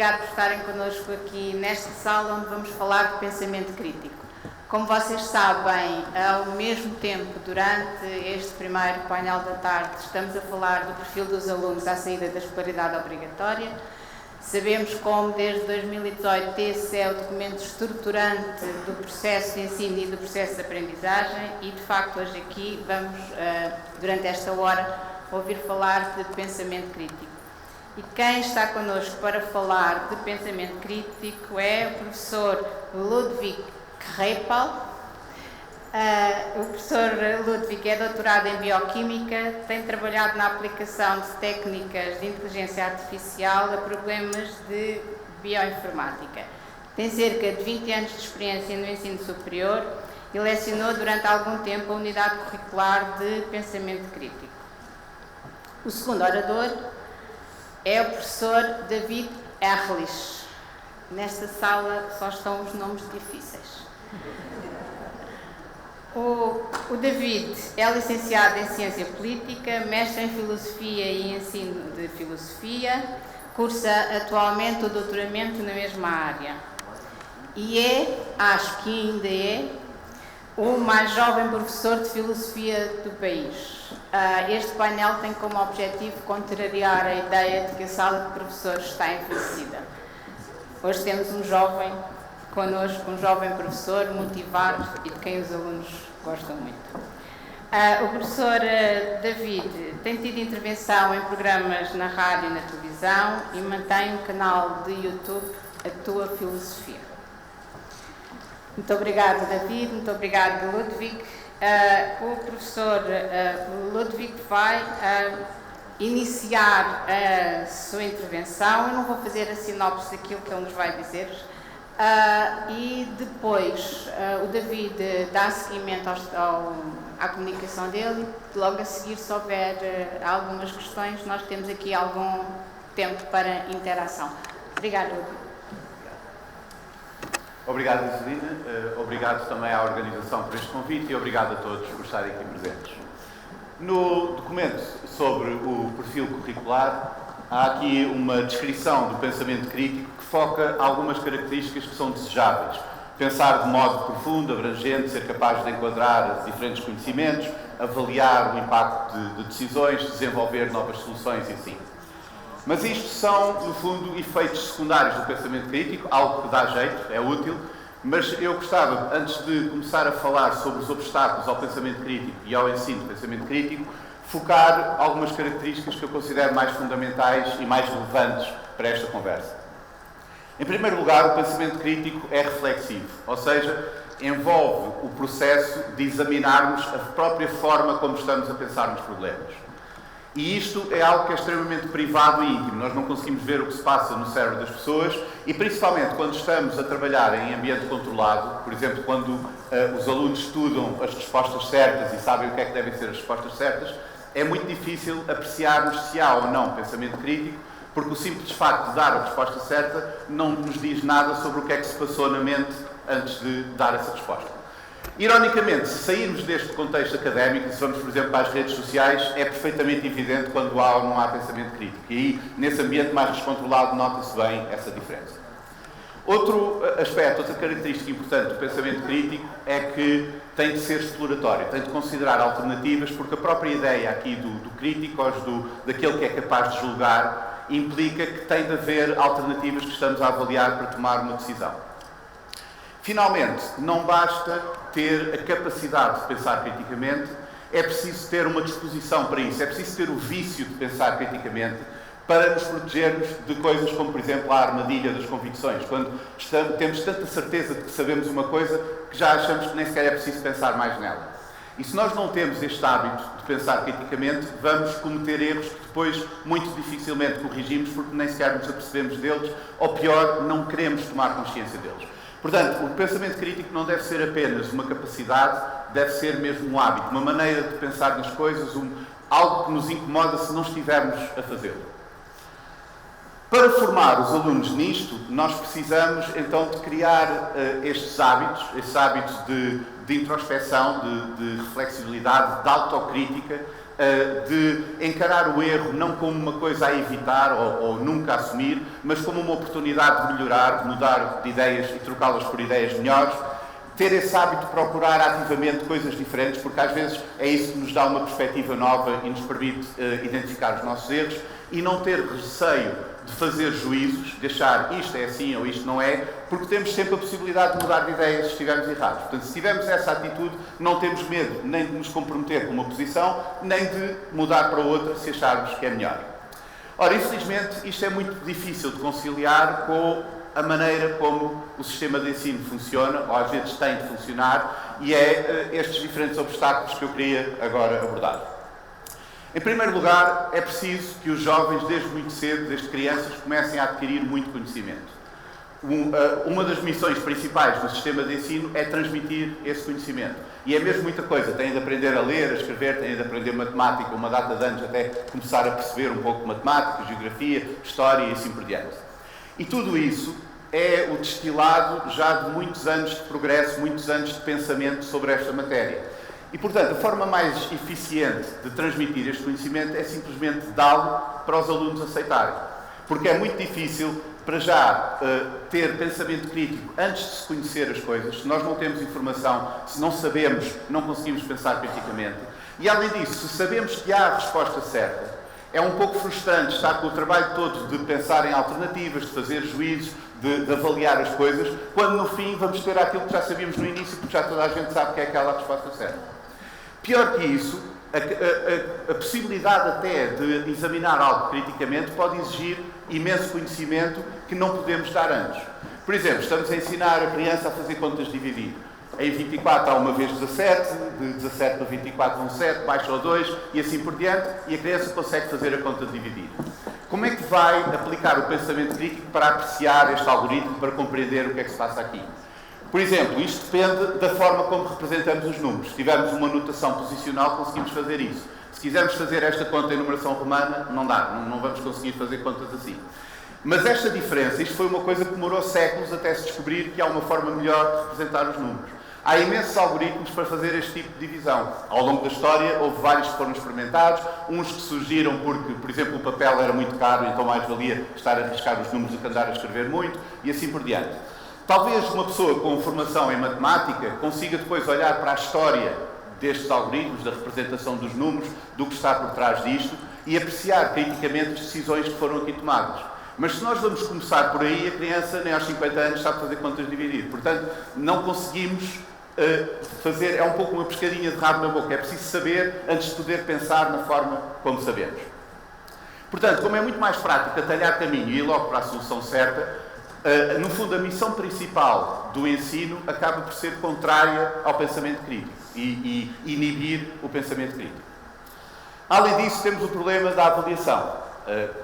obrigado por estarem connosco aqui nesta sala onde vamos falar de pensamento crítico. Como vocês sabem, ao mesmo tempo, durante este primeiro painel da tarde, estamos a falar do perfil dos alunos à saída da escolaridade obrigatória. Sabemos como, desde 2018, esse é o documento estruturante do processo de ensino e do processo de aprendizagem e, de facto, hoje aqui vamos, durante esta hora, ouvir falar de pensamento crítico. E quem está connosco para falar de pensamento crítico é o professor Ludwig Krepel. O professor Ludwig é doutorado em Bioquímica, tem trabalhado na aplicação de técnicas de inteligência artificial a problemas de bioinformática. Tem cerca de 20 anos de experiência no ensino superior e lecionou durante algum tempo a unidade curricular de pensamento crítico. O segundo orador é o professor David Ehrlich. Nesta sala só estão os nomes difíceis. O David é licenciado em Ciência Política, mestre em Filosofia e Ensino de Filosofia, cursa atualmente o doutoramento na mesma área. E acho que ainda é, o mais jovem professor de Filosofia do país. Este painel tem como objetivo contrariar a ideia de que a sala de professores está envelhecida. Hoje temos um jovem connosco, um jovem professor motivado e de quem os alunos gostam muito. O professor David tem tido intervenção em programas na rádio e na televisão e mantém um canal de YouTube, A Tua Filosofia. Muito obrigado, David, muito obrigado, Ludwig. O professor Ludwig vai iniciar a sua intervenção. Eu não vou fazer a sinopse daquilo que ele nos vai dizer. E depois o David dá seguimento à comunicação dele. Logo a seguir, se houver algumas questões, nós temos aqui algum tempo para interação. Obrigado, Ludwig. Obrigado, Isolina. Obrigado também à organização por este convite e obrigado a todos por estarem aqui presentes. No documento sobre o perfil curricular, há aqui uma descrição do pensamento crítico que foca algumas características que são desejáveis. Pensar de modo profundo, abrangente, ser capaz de enquadrar diferentes conhecimentos, avaliar o impacto de decisões, desenvolver novas soluções e assim. Mas isto são, no fundo, efeitos secundários do pensamento crítico, algo que dá jeito, é útil, mas eu gostava, antes de começar a falar sobre os obstáculos ao pensamento crítico e ao ensino do pensamento crítico, focar algumas características que eu considero mais fundamentais e mais relevantes para esta conversa. Em primeiro lugar, o pensamento crítico é reflexivo, ou seja, envolve o processo de examinarmos a própria forma como estamos a pensar nos problemas. E isto é algo que é extremamente privado e íntimo. Nós não conseguimos ver o que se passa no cérebro das pessoas e, principalmente, quando estamos a trabalhar em ambiente controlado, por exemplo, quando os alunos estudam as respostas certas e sabem o que é que devem ser as respostas certas, é muito difícil apreciarmos se há ou não pensamento crítico, porque o simples facto de dar a resposta certa não nos diz nada sobre o que é que se passou na mente antes de dar essa resposta. Ironicamente, se sairmos deste contexto académico, e se vamos, por exemplo, para as redes sociais, é perfeitamente evidente quando há ou não há pensamento crítico. E aí, nesse ambiente mais descontrolado, nota-se bem essa diferença. Outro aspecto, outra característica importante do pensamento crítico é que tem de ser exploratório, tem de considerar alternativas, porque a própria ideia aqui do crítico, daquele que é capaz de julgar, implica que tem de haver alternativas que estamos a avaliar para tomar uma decisão. Finalmente, não basta ter a capacidade de pensar criticamente, é preciso ter uma disposição para isso, é preciso ter o vício de pensar criticamente para nos protegermos de coisas como, por exemplo, a armadilha das convicções, quando temos tanta certeza de que sabemos uma coisa que já achamos que nem sequer é preciso pensar mais nela. E se nós não temos este hábito de pensar criticamente, vamos cometer erros que depois muito dificilmente corrigimos porque nem sequer nos apercebemos deles, ou pior, não queremos tomar consciência deles. Portanto, o pensamento crítico não deve ser apenas uma capacidade, deve ser mesmo um hábito, uma maneira de pensar nas coisas, algo que nos incomoda se não estivermos a fazê-lo. Para formar os alunos nisto, nós precisamos então de criar estes hábitos de introspecção, de reflexibilidade, de autocrítica, de encarar o erro não como uma coisa a evitar ou nunca assumir, mas como uma oportunidade de melhorar, de mudar de ideias e trocá-las por ideias melhores. Ter esse hábito de procurar ativamente coisas diferentes, porque às vezes é isso que nos dá uma perspectiva nova e nos permite identificar os nossos erros, e não ter receio de fazer juízos, de achar isto é assim ou isto não é, porque temos sempre a possibilidade de mudar de ideias se estivermos errados. Portanto, se tivermos essa atitude, não temos medo nem de nos comprometer com uma posição, nem de mudar para outra se acharmos que é melhor. Ora, infelizmente, isto é muito difícil de conciliar com a maneira como o sistema de ensino funciona, ou às vezes tem de funcionar, e é estes diferentes obstáculos que eu queria agora abordar. Em primeiro lugar, é preciso que os jovens, desde muito cedo, desde crianças, comecem a adquirir muito conhecimento. Uma das missões principais do sistema de ensino é transmitir esse conhecimento. E é mesmo muita coisa. Têm de aprender a ler, a escrever, têm de aprender matemática, uma data de anos até começar a perceber um pouco de matemática, geografia, história e assim por diante. E tudo isso é o destilado já de muitos anos de progresso, muitos anos de pensamento sobre esta matéria. E, portanto, a forma mais eficiente de transmitir este conhecimento é simplesmente dá-lo para os alunos aceitarem. Porque é muito difícil, para já, ter pensamento crítico antes de se conhecer as coisas. Se nós não temos informação, se não sabemos, não conseguimos pensar criticamente. E, além disso, se sabemos que há a resposta certa, é um pouco frustrante estar com o trabalho todo de pensar em alternativas, de fazer juízos, de avaliar as coisas, quando, no fim, vamos ter aquilo que já sabíamos no início, porque já toda a gente sabe que é aquela a resposta certa. Pior que isso, a possibilidade até de examinar algo criticamente pode exigir imenso conhecimento que não podemos dar antes. Por exemplo, estamos a ensinar a criança a fazer contas de dividir. Em 24 há uma vez 17, de 17 para 24 vão 7, baixa ou 2 e assim por diante, e a criança consegue fazer a conta de dividir. Como é que vai aplicar o pensamento crítico para apreciar este algoritmo, para compreender o que é que se passa aqui? Por exemplo, isto depende da forma como representamos os números. Se tivermos uma notação posicional, conseguimos fazer isso. Se quisermos fazer esta conta em numeração romana, não dá, não vamos conseguir fazer contas assim. Mas esta diferença, isto foi uma coisa que demorou séculos até se descobrir que há uma forma melhor de representar os números. Há imensos algoritmos para fazer este tipo de divisão. Ao longo da história, houve vários que foram experimentados, uns que surgiram porque, por exemplo, o papel era muito caro, então mais valia estar a arriscar os números do que andar a escrever muito, e assim por diante. Talvez uma pessoa com formação em matemática consiga depois olhar para a história destes algoritmos, da representação dos números, do que está por trás disto, e apreciar criticamente as decisões que foram aqui tomadas. Mas se nós vamos começar por aí, a criança nem aos 50 anos sabe fazer contas de dividir. Portanto, não conseguimos fazer, é um pouco uma pescadinha de rabo na boca. É preciso saber antes de poder pensar na forma como sabemos. Portanto, como é muito mais prático atalhar caminho e ir logo para a solução certa, no fundo, a missão principal do ensino acaba por ser contrária ao pensamento crítico e inibir o pensamento crítico. Além disso, temos o problema da avaliação.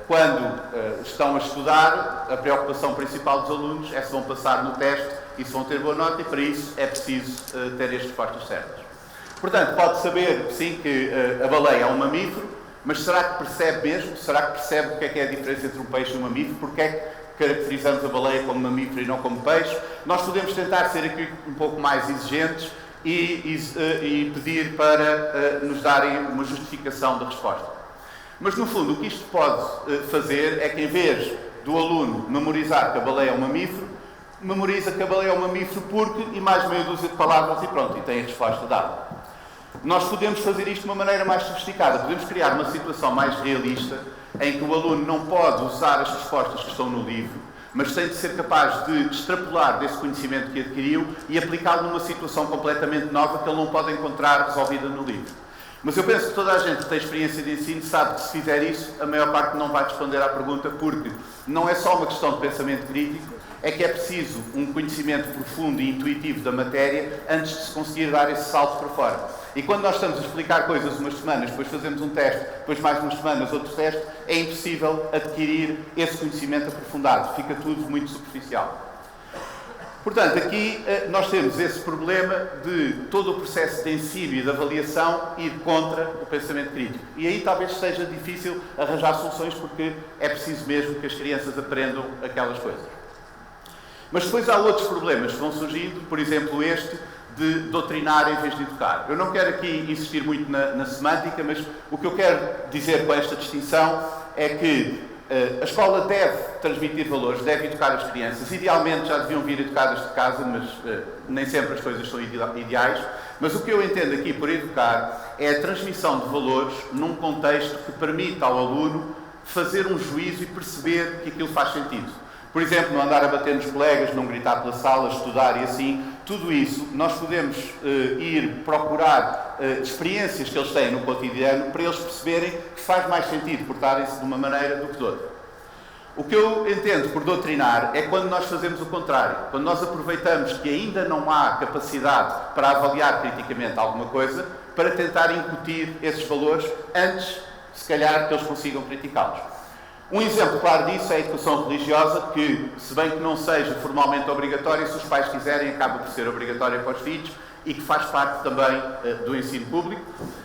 Quando estão a estudar, a preocupação principal dos alunos é se vão passar no teste e se vão ter boa nota, e para isso é preciso ter as respostas certas. Portanto, pode saber, sim, que a baleia é um mamífero, mas será que percebe mesmo? Será que percebe o que é a diferença entre um peixe e um mamífero? Porque é que caracterizamos a baleia como mamífero e não como peixe? Nós podemos tentar ser aqui um pouco mais exigentes e pedir para nos darem uma justificação da resposta. Mas, no fundo, o que isto pode fazer é que, em vez do aluno memorizar que a baleia é um mamífero, memoriza que a baleia é um mamífero porque, e mais meia dúzia de palavras e pronto, e tem a resposta dada. Nós podemos fazer isto de uma maneira mais sofisticada. Podemos criar uma situação mais realista em que o aluno não pode usar as respostas que estão no livro, mas tem de ser capaz de extrapolar desse conhecimento que adquiriu e aplicá-lo numa situação completamente nova que ele não pode encontrar resolvida no livro. Mas eu penso que toda a gente que tem experiência de ensino sabe que se fizer isso, a maior parte não vai responder à pergunta, porque não é só uma questão de pensamento crítico, é que é preciso um conhecimento profundo e intuitivo da matéria antes de se conseguir dar esse salto para fora. E quando nós estamos a explicar coisas umas semanas, depois fazemos um teste, depois mais umas semanas outro teste, é impossível adquirir esse conhecimento aprofundado. Fica tudo muito superficial. Portanto, aqui nós temos esse problema de todo o processo de ensino e de avaliação ir contra o pensamento crítico. E aí talvez seja difícil arranjar soluções porque é preciso mesmo que as crianças aprendam aquelas coisas. Mas depois há outros problemas que vão surgindo, por exemplo este, de doutrinar em vez de educar. Eu não quero aqui insistir muito na semântica, mas o que eu quero dizer com esta distinção é que a escola deve transmitir valores, deve educar as crianças. Idealmente já deviam vir educadas de casa, mas nem sempre as coisas são ideais. Mas o que eu entendo aqui por educar é a transmissão de valores num contexto que permita ao aluno fazer um juízo e perceber que aquilo faz sentido. Por exemplo, não andar a bater nos colegas, não gritar pela sala, estudar e assim. Tudo isso nós podemos ir procurar experiências que eles têm no cotidiano para eles perceberem que faz mais sentido portarem-se de uma maneira do que de outra. O que eu entendo por doutrinar é quando nós fazemos o contrário. Quando nós aproveitamos que ainda não há capacidade para avaliar criticamente alguma coisa, para tentar incutir esses valores antes, se calhar, que eles consigam criticá-los. Um exemplo claro disso é a educação religiosa, que, se bem que não seja formalmente obrigatória, se os pais quiserem, acaba por ser obrigatória para os filhos e que faz parte também do ensino público.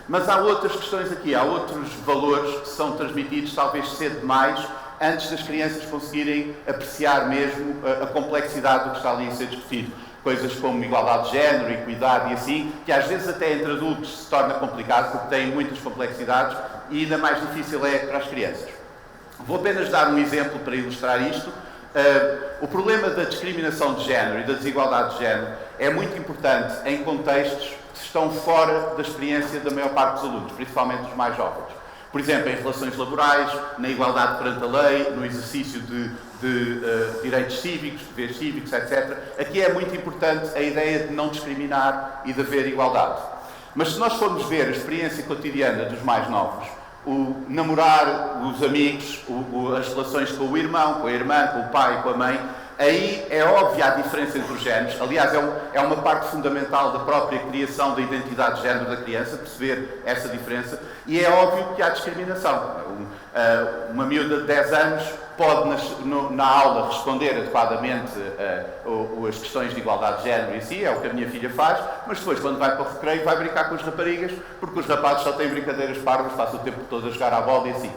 Mas há outras questões aqui, há outros valores que são transmitidos talvez cedo demais, antes das crianças conseguirem apreciar mesmo a complexidade do que está ali a ser discutido. Coisas como igualdade de género, equidade e assim, que às vezes até entre adultos se torna complicado porque têm muitas complexidades e ainda mais difícil é para as crianças. Vou apenas dar um exemplo para ilustrar isto. O problema da discriminação de género e da desigualdade de género é muito importante em contextos que estão fora da experiência da maior parte dos alunos, principalmente dos mais jovens. Por exemplo, em relações laborais, na igualdade perante a lei, no exercício de direitos cívicos, deveres cívicos, etc. Aqui é muito importante a ideia de não discriminar e de haver igualdade. Mas se nós formos ver a experiência cotidiana dos mais novos, o namorar, os amigos, as relações com o irmão, com a irmã, com o pai, com a mãe, aí é óbvia a diferença entre os géneros. Aliás, é uma parte fundamental da própria criação da identidade de género da criança, perceber essa diferença, e é óbvio que há discriminação. Uma miúda de 10 anos pode, na aula, responder adequadamente as questões de igualdade de género em si, é o que a minha filha faz, mas depois, quando vai para o recreio, vai brincar com as raparigas, porque os rapazes só têm brincadeiras parvas, passam o tempo todo a jogar à bola e assim.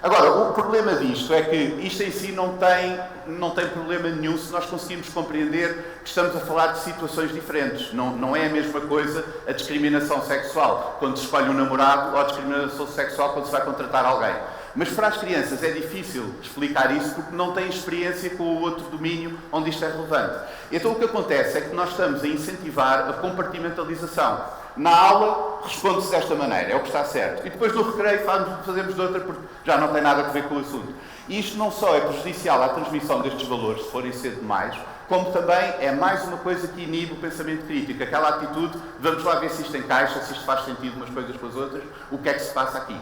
Agora, o problema disto é que isto em si não tem problema nenhum se nós conseguimos compreender que estamos a falar de situações diferentes. Não é a mesma coisa a discriminação sexual quando se escolhe um namorado ou a discriminação sexual quando se vai contratar alguém. Mas para as crianças é difícil explicar isso porque não têm experiência com o outro domínio onde isto é relevante. Então o que acontece é que nós estamos a incentivar a compartimentalização. Na aula, responde-se desta maneira, é o que está certo. E depois no recreio fazemos de outra porque já não tem nada a ver com o assunto. E isto não só é prejudicial à transmissão destes valores, se forem cedo demais, como também é mais uma coisa que inibe o pensamento crítico. Aquela atitude, vamos lá ver se isto encaixa, se isto faz sentido umas coisas com as outras, o que é que se passa aqui.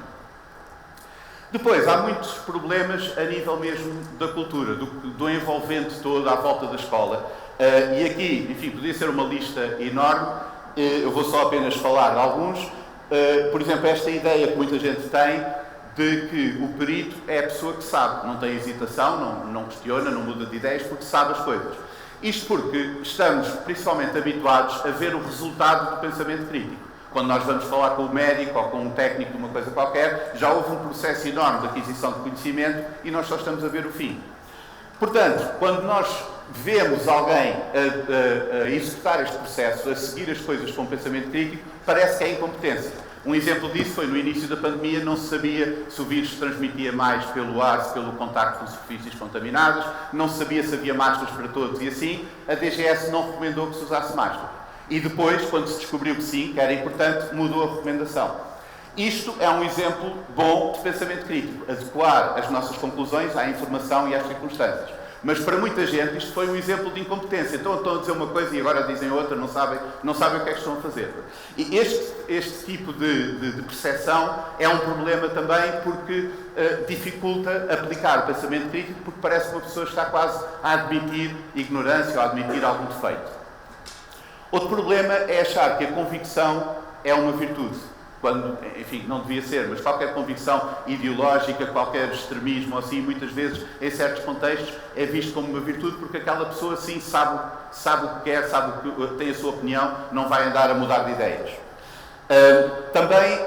Depois, há muitos problemas a nível mesmo da cultura, do envolvente todo à volta da escola. E aqui, enfim, podia ser uma lista enorme, eu vou só apenas falar de alguns. Por exemplo, esta ideia que muita gente tem de que o perito é a pessoa que sabe, não tem hesitação, não questiona, não muda de ideias, porque sabe as coisas. Isto porque estamos principalmente habituados a ver o resultado do pensamento crítico. Quando nós vamos falar com o médico ou com um técnico de uma coisa qualquer, já houve um processo enorme de aquisição de conhecimento e nós só estamos a ver o fim. Portanto, quando nós vemos alguém a executar este processo, a seguir as coisas com um pensamento crítico, parece que é incompetência. Um exemplo disso foi no início da pandemia, não se sabia se o vírus se transmitia mais pelo ar, se pelo contacto com superfícies contaminadas, não se sabia se havia máscaras para todos e assim, a DGS não recomendou que se usasse máscara. E depois, quando se descobriu que sim, que era importante, mudou a recomendação. Isto é um exemplo bom de pensamento crítico, adequar as nossas conclusões à informação e às circunstâncias. Mas para muita gente isto foi um exemplo de incompetência. Então estão a dizer uma coisa e agora dizem outra, não sabem o que é que estão a fazer. E este tipo de percepção é um problema também porque dificulta aplicar o pensamento crítico, porque parece que uma pessoa está quase a admitir ignorância ou a admitir algum defeito. Outro problema é achar que a convicção é uma virtude. Quando, enfim, não devia ser, mas qualquer convicção ideológica, qualquer extremismo, assim, muitas vezes, em certos contextos, é visto como uma virtude porque aquela pessoa, sim, sabe o que quer, tem a sua opinião, não vai andar a mudar de ideias. Também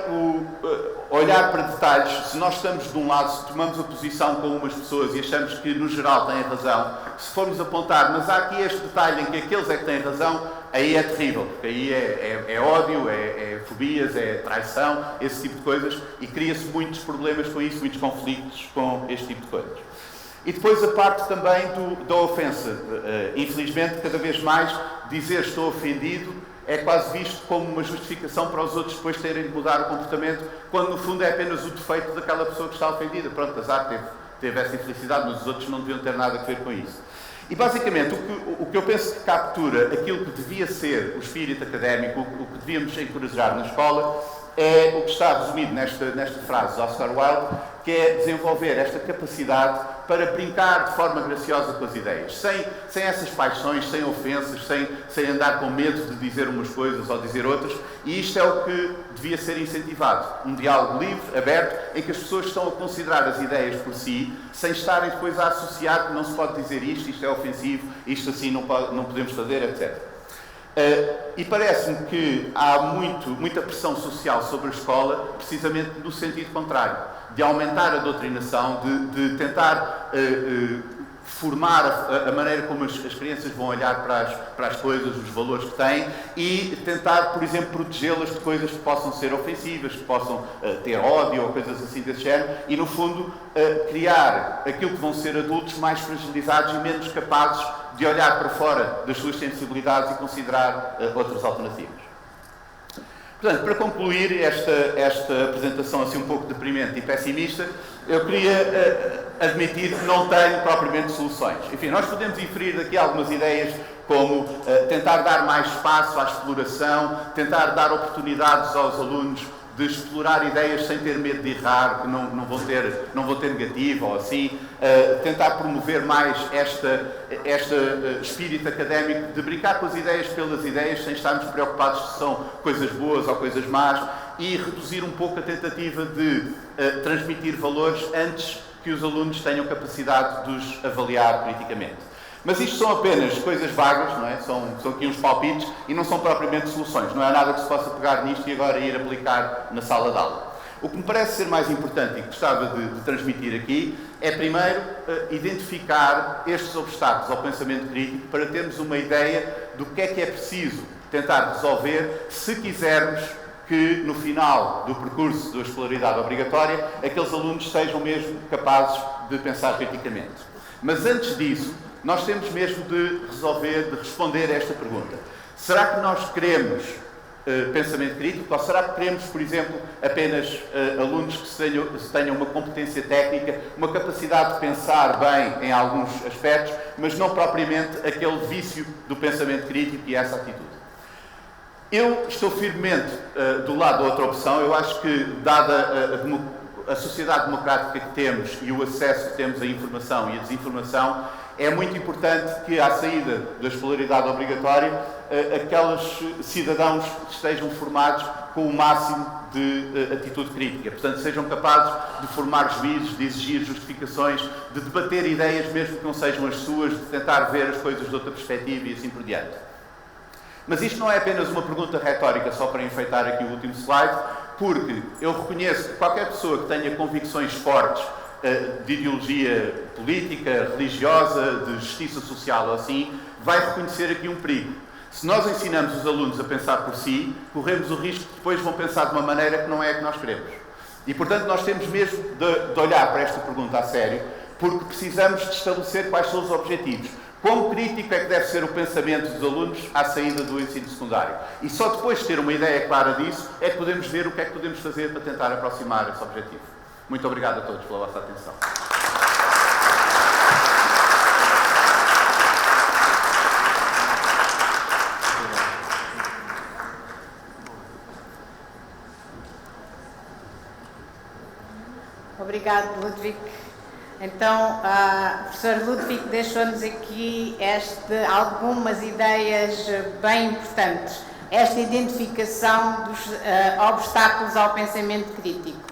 olhar para detalhes, se nós estamos de um lado, se tomamos a posição com umas pessoas e achamos que no geral têm razão, se formos apontar, mas há aqui este detalhe em que aqueles é que têm razão, aí é terrível, porque aí é ódio, é fobias, é traição, esse tipo de coisas, e cria-se muitos problemas com isso, muitos conflitos com este tipo de coisas. E depois a parte também da ofensa. Infelizmente, cada vez mais, dizer estou ofendido é quase visto como uma justificação para os outros depois terem de mudar o comportamento, quando no fundo é apenas o defeito daquela pessoa que está ofendida. Pronto, azar, teve essa infelicidade, mas os outros não deviam ter nada a ver com isso. E basicamente o que eu penso que captura aquilo que devia ser o espírito académico, o que devíamos encorajar na escola, é o que está resumido nesta frase de Oscar Wilde, que é desenvolver esta capacidade para brincar de forma graciosa com as ideias, sem essas paixões, sem ofensas, sem andar com medo de dizer umas coisas ou dizer outras, e isto é o que devia ser incentivado. Um diálogo livre, aberto, em que as pessoas estão a considerar as ideias por si, sem estarem depois a associar que não se pode dizer isto é ofensivo, isto assim não podemos fazer, etc. E parece-me que há muita pressão social sobre a escola, precisamente no sentido contrário, de aumentar a doutrinação, de tentar formar a maneira como as crianças vão olhar para as coisas, os valores que têm, e tentar, por exemplo, protegê-las de coisas que possam ser ofensivas, que possam ter ódio ou coisas assim desse género, e, no fundo, criar aquilo que vão ser adultos mais fragilizados e menos capazes de olhar para fora das suas sensibilidades e considerar outras alternativas. Portanto, para concluir esta apresentação assim um pouco deprimente e pessimista, eu queria admitir que não tenho propriamente soluções. Enfim, nós podemos inferir daqui algumas ideias como tentar dar mais espaço à exploração, tentar dar oportunidades aos alunos de explorar ideias sem ter medo de errar, que não vão ter negativo ou assim, tentar promover mais este espírito académico de brincar com as ideias pelas ideias, sem estarmos preocupados se são coisas boas ou coisas más, e reduzir um pouco a tentativa de transmitir valores antes que os alunos tenham capacidade de os avaliar criticamente. Mas isto são apenas coisas vagas, não é? São aqui uns palpites e não são propriamente soluções. Não é nada que se possa pegar nisto e agora ir aplicar na sala de aula. O que me parece ser mais importante e que gostava de transmitir aqui é, primeiro, identificar estes obstáculos ao pensamento crítico para termos uma ideia do que é preciso tentar resolver se quisermos que, no final do percurso da escolaridade obrigatória, aqueles alunos sejam mesmo capazes de pensar criticamente. Mas antes disso, nós temos mesmo de responder a esta pergunta. Será que nós queremos pensamento crítico ou será que queremos, por exemplo, apenas alunos que tenham uma competência técnica, uma capacidade de pensar bem em alguns aspectos, mas não propriamente aquele vício do pensamento crítico e essa atitude? Eu estou firmemente do lado da outra opção. Eu acho que, dada a sociedade democrática que temos e o acesso que temos à informação e à desinformação, é muito importante que, à saída da escolaridade obrigatória, aqueles cidadãos estejam formados com o máximo de atitude crítica. Portanto, sejam capazes de formar juízos, de exigir justificações, de debater ideias mesmo que não sejam as suas, de tentar ver as coisas de outra perspectiva e assim por diante. Mas isto não é apenas uma pergunta retórica, só para enfeitar aqui o último slide, porque eu reconheço que qualquer pessoa que tenha convicções fortes de ideologia política, religiosa, de justiça social ou assim, vai reconhecer aqui um perigo. Se nós ensinamos os alunos a pensar por si, corremos o risco que depois vão pensar de uma maneira que não é a que nós queremos. E, portanto, nós temos mesmo de olhar para esta pergunta a sério, porque precisamos de estabelecer quais são os objetivos. Quão crítico é que deve ser o pensamento dos alunos à saída do ensino secundário? E só depois de ter uma ideia clara disso é que podemos ver o que é que podemos fazer para tentar aproximar esse objetivo. Muito obrigado a todos pela vossa atenção. Obrigado, Ludwig. Então, o professor Ludwig deixou-nos aqui algumas ideias bem importantes. Esta identificação dos obstáculos ao pensamento crítico.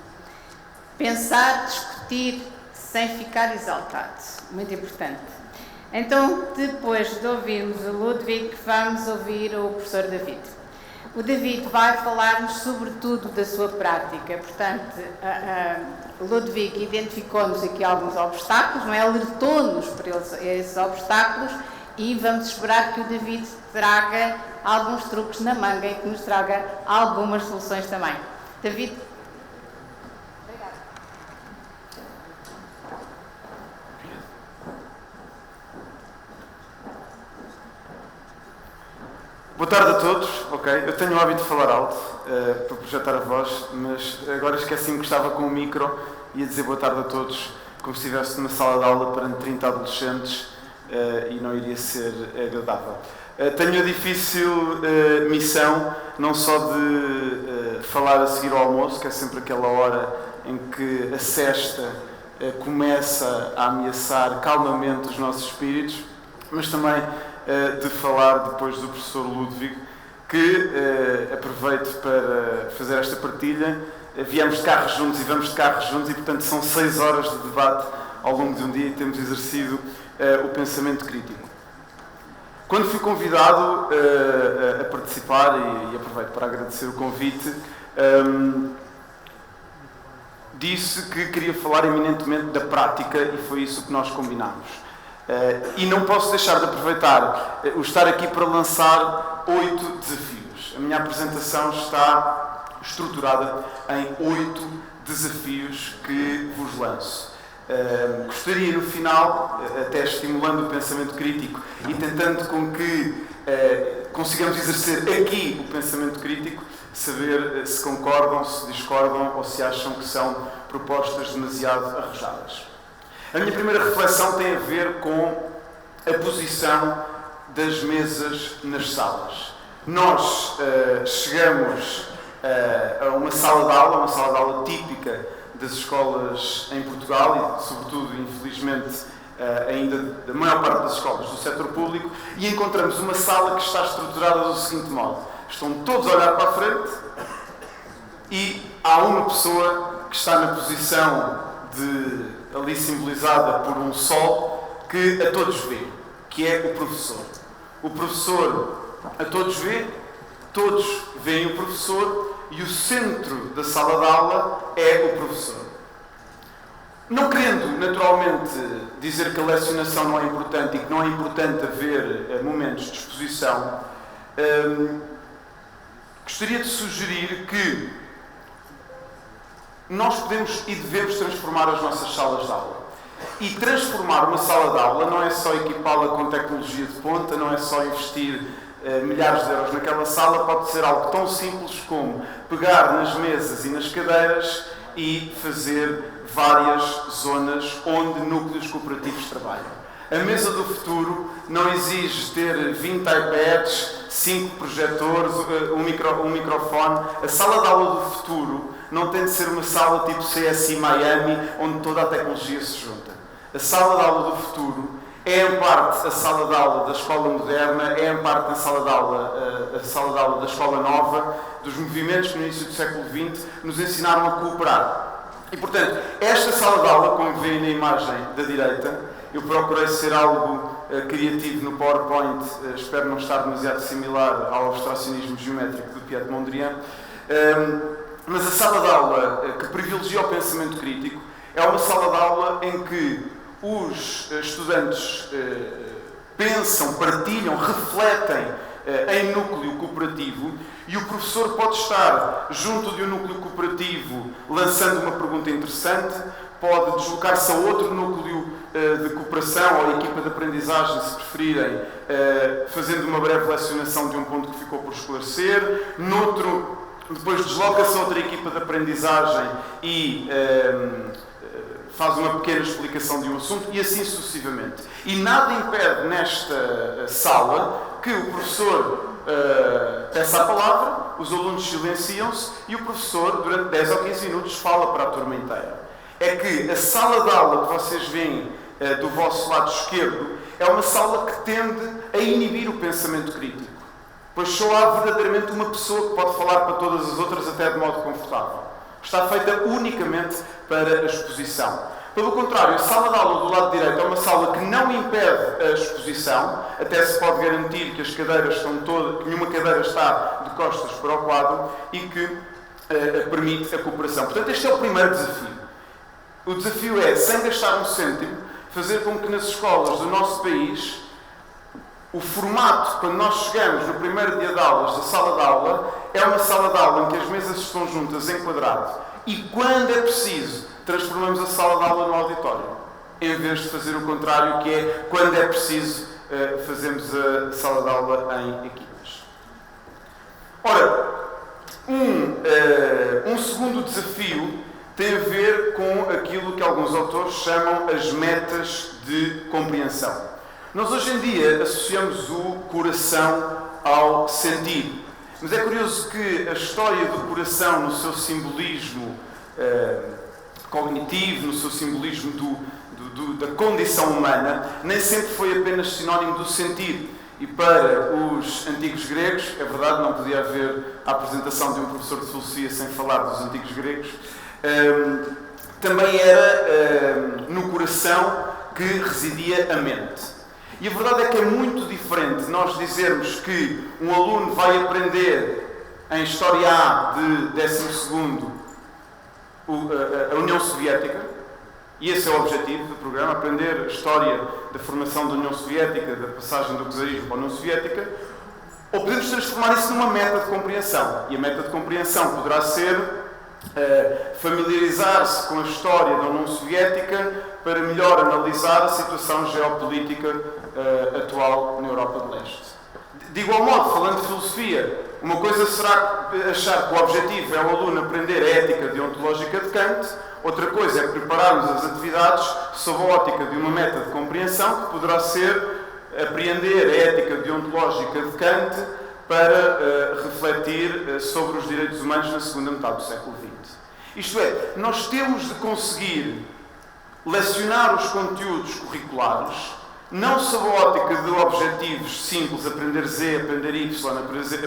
Pensar, discutir, sem ficar exaltado. Muito importante. Então, depois de ouvirmos o Ludwig, vamos ouvir o professor David. O David vai falar-nos sobretudo da sua prática. Portanto, Ludwig identificou-nos aqui alguns obstáculos, não é? Alertou-nos para esses obstáculos e vamos esperar que o David traga alguns truques na manga e que nos traga algumas soluções também. David? Boa tarde a todos, eu tenho o hábito de falar alto para projetar a voz, mas agora esqueci-me que estava com o micro e ia dizer boa tarde a todos, como se estivesse numa sala de aula perante 30 adolescentes e não iria ser agradável. Tenho a difícil missão, não só de falar a seguir ao almoço, que é sempre aquela hora em que a sesta começa a ameaçar calmamente os nossos espíritos, mas também de falar depois do professor Ludwig, que aproveito para fazer esta partilha. Viemos de carros juntos e vamos de carros juntos e, portanto, são 6 horas de debate ao longo de um dia e temos exercido o pensamento crítico. Quando fui convidado a participar, e aproveito para agradecer o convite, disse que queria falar eminentemente da prática e foi isso que nós combinámos. E não posso deixar de aproveitar o estar aqui para lançar 8 desafios. A minha apresentação está estruturada em 8 desafios que vos lanço. Gostaria, no final, até estimulando o pensamento crítico e tentando com que consigamos exercer aqui o pensamento crítico, saber se concordam, se discordam ou se acham que são propostas demasiado arrojadas. A minha primeira reflexão tem a ver com a posição das mesas nas salas. Nós chegamos a uma sala de aula típica das escolas em Portugal e, sobretudo, infelizmente, ainda da maior parte das escolas do setor público, e encontramos uma sala que está estruturada do seguinte modo. Estão todos a olhar para a frente e há uma pessoa que está na posição ali simbolizada por um sol, que a todos vê, que é o professor. O professor a todos vê, todos veem o professor e o centro da sala de aula é o professor. Não querendo, naturalmente, dizer que a lecionação não é importante e que não é importante haver momentos de exposição, gostaria de sugerir que nós podemos e devemos transformar as nossas salas de aula. E transformar uma sala de aula não é só equipá-la com tecnologia de ponta, não é só investir milhares de euros naquela sala, pode ser algo tão simples como pegar nas mesas e nas cadeiras e fazer várias zonas onde núcleos cooperativos trabalham. A mesa do futuro não exige ter 20 iPads, 5 projetores, um microfone. A sala de aula do futuro não tem de ser uma sala tipo CSI Miami, onde toda a tecnologia se junta. A sala de aula do futuro é, em parte, a sala de aula da escola moderna, é, em parte, a sala de aula da escola nova, dos movimentos que, no início do século XX, nos ensinaram a cooperar. E, portanto, esta sala de aula, como veem na imagem da direita, eu procurei ser algo criativo no PowerPoint, espero não estar demasiado similar ao abstracionismo geométrico do Piet Mondrian, mas a sala de aula que privilegia o pensamento crítico é uma sala de aula em que os estudantes pensam, partilham, refletem em núcleo cooperativo e o professor pode estar junto de um núcleo cooperativo lançando uma pergunta interessante, pode deslocar-se a outro núcleo de cooperação ou equipa de aprendizagem, se preferirem, fazendo uma breve lecionação de um ponto que ficou por esclarecer, noutro, depois desloca-se a outra equipa de aprendizagem e faz uma pequena explicação de um assunto e assim sucessivamente. E nada impede nesta sala que o professor peça a palavra, os alunos silenciam-se e o professor, durante 10 ou 15 minutos, fala para a turma inteira. É que a sala de aula que vocês veem do vosso lado esquerdo é uma sala que tende a inibir o pensamento crítico, pois só há verdadeiramente uma pessoa que pode falar para todas as outras até de modo confortável. Está feita unicamente para a exposição. Pelo contrário, a sala de aula do lado direito é uma sala que não impede a exposição, até se pode garantir que as cadeiras estão todas, que nenhuma cadeira está de costas para o quadro e que permite a cooperação. Portanto, este é o primeiro desafio. O desafio é, sem gastar um cêntimo, fazer com que nas escolas do nosso país o formato, quando nós chegamos no primeiro dia de aulas da sala de aula, é uma sala de aula em que as mesas estão juntas em quadrado. E quando é preciso, transformamos a sala de aula no auditório, em vez de fazer o contrário, que é quando é preciso, fazemos a sala de aula em equipas. Ora, um segundo desafio tem a ver com aquilo que alguns autores chamam as metas de compreensão. Nós hoje em dia associamos o coração ao sentir. Mas é curioso que a história do coração, no seu simbolismo cognitivo, no seu simbolismo da condição humana, nem sempre foi apenas sinónimo do sentir. E para os antigos gregos, é verdade, não podia haver a apresentação de um professor de filosofia sem falar dos antigos gregos, também era no coração que residia a mente. E a verdade é que é muito diferente nós dizermos que um aluno vai aprender em História A de 12º a União Soviética, e esse é o objetivo do programa, aprender a história da formação da União Soviética, da passagem do czarismo para a União Soviética, ou podemos transformar isso numa meta de compreensão. E a meta de compreensão poderá ser familiarizar-se com a história da União Soviética para melhor analisar a situação geopolítica atual na Europa de Leste. De igual modo, falando de filosofia, uma coisa será achar que o objetivo é o aluno aprender a ética deontológica de Kant, outra coisa é prepararmos as atividades sob a ótica de uma meta de compreensão que poderá ser apreender a ética deontológica de Kant para refletir sobre os direitos humanos na segunda metade do século XX. Isto é, nós temos de conseguir lecionar os conteúdos curriculares não sob a ótica de objetivos simples, aprender Z, aprender Y,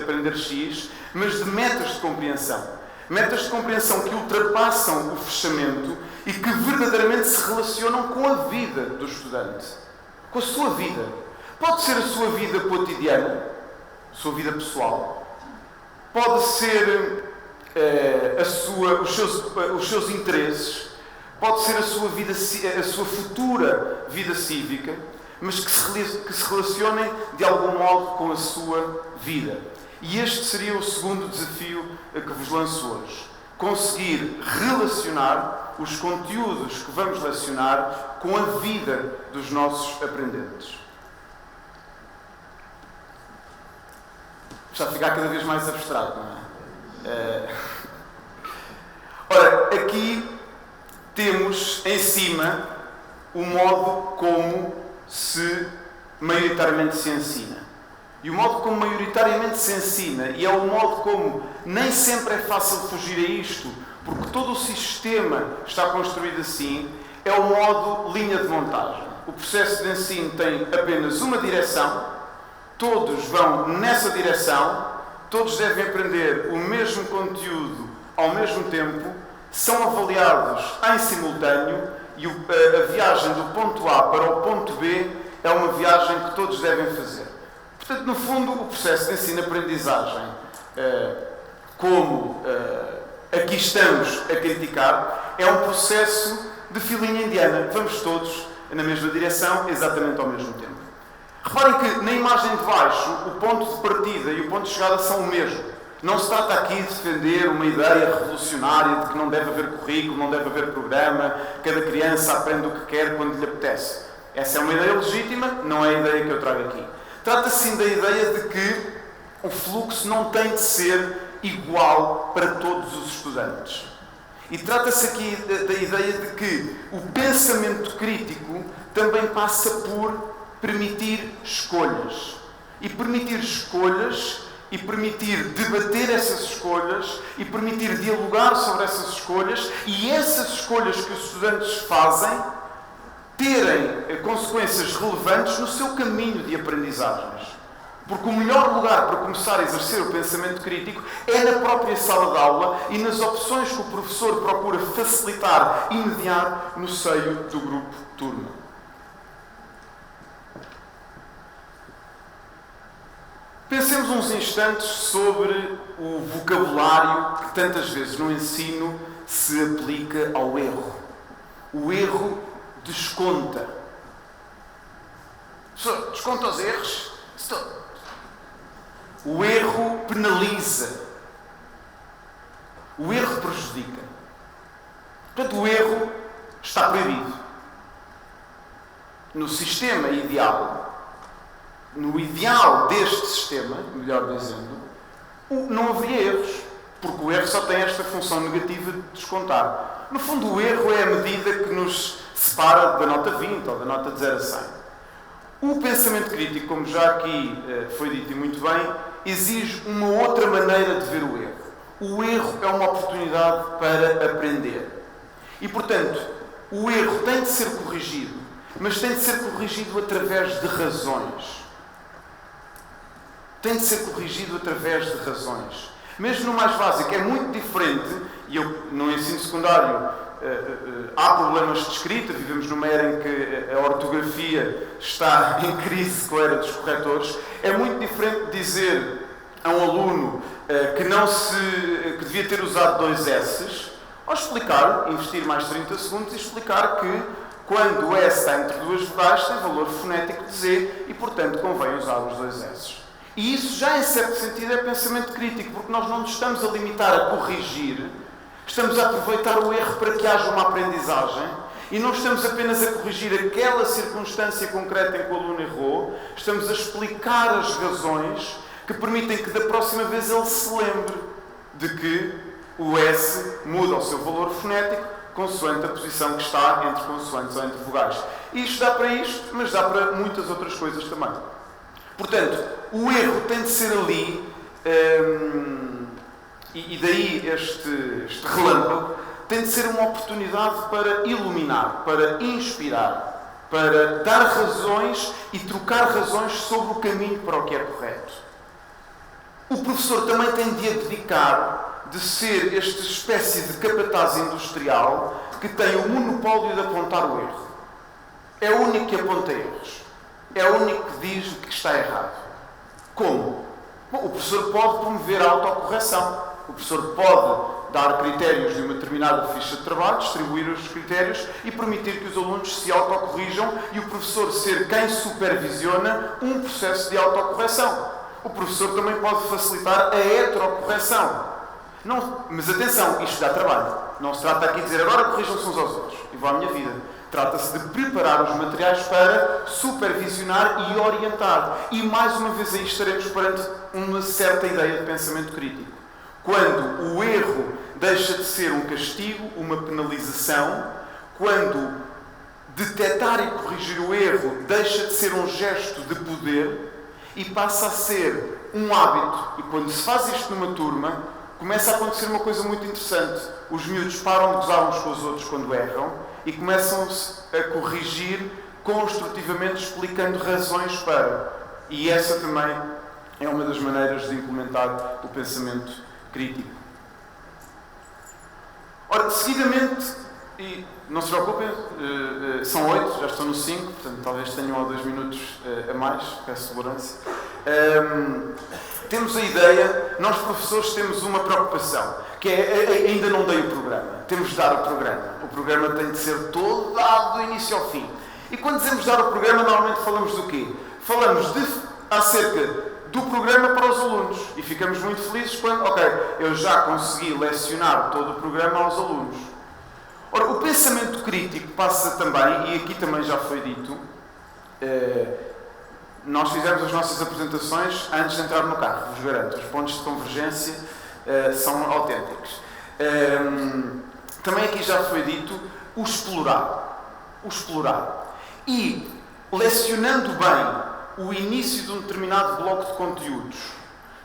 aprender X, mas de metas de compreensão. Metas de compreensão que ultrapassam o fechamento e que verdadeiramente se relacionam com a vida do estudante. Com a sua vida. Pode ser a sua vida cotidiana, a sua vida pessoal. Pode ser os seus interesses. Pode ser a sua futura vida cívica, mas que se relacionem de algum modo com a sua vida. E este seria o segundo desafio que vos lanço hoje. Conseguir relacionar os conteúdos que vamos lecionar com a vida dos nossos aprendentes. Está a ficar cada vez mais abstrato, não é? Ora, aqui temos em cima o modo como maioritariamente se ensina. E o modo como maioritariamente se ensina, e é o modo como nem sempre é fácil fugir a isto, porque todo o sistema está construído assim, é o modo linha de montagem. O processo de ensino tem apenas uma direção, todos vão nessa direção, todos devem aprender o mesmo conteúdo ao mesmo tempo, são avaliados em simultâneo e a viagem do ponto A para o ponto B é uma viagem que todos devem fazer. Portanto, no fundo, o processo de ensino-aprendizagem, como aqui estamos a criticar, é um processo de filinha indiana. Vamos todos na mesma direção, exatamente ao mesmo tempo. Reparem que na imagem de baixo, o ponto de partida e o ponto de chegada são o mesmo. Não se trata aqui de defender uma ideia revolucionária de que não deve haver currículo, não deve haver programa, cada criança aprende o que quer quando lhe apetece. Essa é uma ideia legítima, não é a ideia que eu trago aqui. Trata-se sim da ideia de que o fluxo não tem de ser igual para todos os estudantes. E trata-se aqui da ideia de que o pensamento crítico também passa por permitir escolhas. E permitir escolhas e permitir debater essas escolhas e permitir dialogar sobre essas escolhas e essas escolhas que os estudantes fazem terem consequências relevantes no seu caminho de aprendizagens. Porque o melhor lugar para começar a exercer o pensamento crítico é na própria sala de aula e nas opções que o professor procura facilitar e mediar no seio do grupo turma. Pensemos uns instantes sobre o vocabulário que tantas vezes no ensino se aplica ao erro. O erro desconta. Desconta os erros? O erro penaliza. O erro prejudica. Portanto, o erro está proibido. No sistema ideal, no ideal deste sistema, melhor dizendo, não haveria erros, porque o erro só tem esta função negativa de descontar. No fundo, o erro é a medida que nos separa da nota 20 ou da nota de 0 a 100. O pensamento crítico, como já aqui foi dito e muito bem, exige uma outra maneira de ver o erro. O erro é uma oportunidade para aprender. E, portanto, o erro tem de ser corrigido, mas tem de ser corrigido através de razões. Tem de ser corrigido através de razões. Mesmo no mais básico, é muito diferente, e no ensino secundário há problemas de escrita, vivemos numa era em que a ortografia está em crise com a era dos corretores. É muito diferente dizer a um aluno que devia ter usado 2 S's, ou explicar, investir mais 30 segundos e explicar que quando o S está entre 2 vogais tem valor fonético de Z e, portanto, convém usar os 2 S's. E isso já, em certo sentido, é pensamento crítico, porque nós não nos estamos a limitar a corrigir, estamos a aproveitar o erro para que haja uma aprendizagem e não estamos apenas a corrigir aquela circunstância concreta em que o aluno errou, estamos a explicar as razões que permitem que da próxima vez ele se lembre de que o S muda o seu valor fonético consoante a posição que está entre consoantes ou entre vogais. E isto dá para isto, mas dá para muitas outras coisas também. Portanto, o erro tem de ser ali, e daí este relâmpago, tem de ser uma oportunidade para iluminar, para inspirar, para dar razões e trocar razões sobre o caminho para o que é correto. O professor também tem de abdicar de ser esta espécie de capataz industrial que tem o monopólio de apontar o erro. É o único que aponta erros. É o único que diz que está errado. Como? Bom, o professor pode promover a autocorreção. O professor pode dar critérios de uma determinada ficha de trabalho, distribuir os critérios e permitir que os alunos se autocorrijam e o professor ser quem supervisiona um processo de autocorreção. O professor também pode facilitar a heterocorreção. Não, mas atenção, isto dá trabalho. Não se trata aqui de dizer agora corrijam-se uns aos outros e vou à minha vida. Trata-se de preparar os materiais para supervisionar e orientar. E mais uma vez aí estaremos perante uma certa ideia de pensamento crítico. Quando o erro deixa de ser um castigo, uma penalização, quando detectar e corrigir o erro deixa de ser um gesto de poder e passa a ser um hábito. E quando se faz isto numa turma, começa a acontecer uma coisa muito interessante. Os miúdos param de gozar uns com os outros quando erram e começam-se a corrigir construtivamente, explicando razões para. E essa também é uma das maneiras de implementar o pensamento crítico. Ora, seguidamente, e não se preocupem, são 8, já estou no 5, portanto talvez tenham 1 ou 2 minutos a mais, peço segurança. Temos a ideia, nós professores temos uma preocupação, que é ainda não dei o programa. Temos de dar o programa. O programa tem de ser todo dado do início ao fim. E quando dizemos dar o programa, normalmente falamos do quê? Falamos acerca do programa para os alunos. E ficamos muito felizes quando, eu já consegui lecionar todo o programa aos alunos. Ora, o pensamento crítico passa também, e aqui também já foi dito, nós fizemos as nossas apresentações antes de entrar no carro, vos garanto. Os pontos de convergência são autênticos. Também aqui já foi dito o explorar. O explorar. E, lecionando bem o início de um determinado bloco de conteúdos,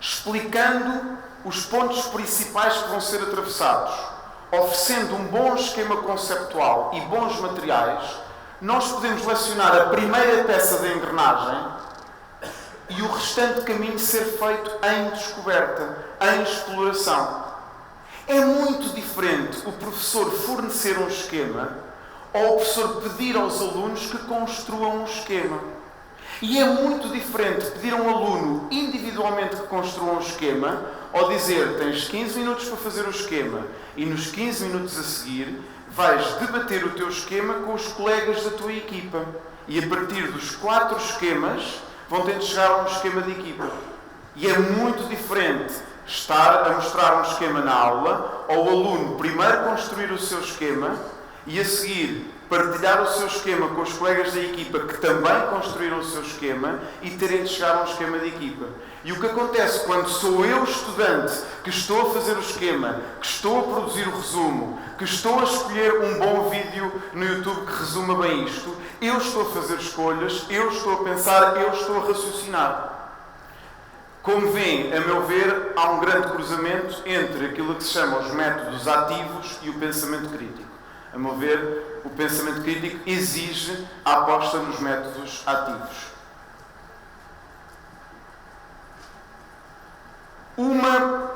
explicando os pontos principais que vão ser atravessados, oferecendo um bom esquema conceptual e bons materiais, nós podemos lecionar a primeira peça da engrenagem e o restante caminho ser feito em descoberta, em exploração. É muito diferente o professor fornecer um esquema ou o professor pedir aos alunos que construam um esquema. E é muito diferente pedir a um aluno individualmente que construa um esquema ou dizer tens 15 minutos para fazer o esquema e nos 15 minutos a seguir vais debater o teu esquema com os colegas da tua equipa. E a partir dos 4 esquemas vão tendo de chegar a um esquema de equipa. E é muito diferente estar a mostrar um esquema na aula, ou o aluno primeiro construir o seu esquema e a seguir partilhar o seu esquema com os colegas da equipa que também construíram o seu esquema e terem de chegar a um esquema de equipa. E o que acontece quando sou eu, estudante, que estou a fazer o esquema, que estou a produzir o resumo, que estou a escolher um bom vídeo no YouTube que resuma bem isto, eu estou a fazer escolhas, eu estou a pensar, eu estou a raciocinar. Como veem, a meu ver, há um grande cruzamento entre aquilo que se chama os métodos ativos e o pensamento crítico. A meu ver, o pensamento crítico exige a aposta nos métodos ativos. Uma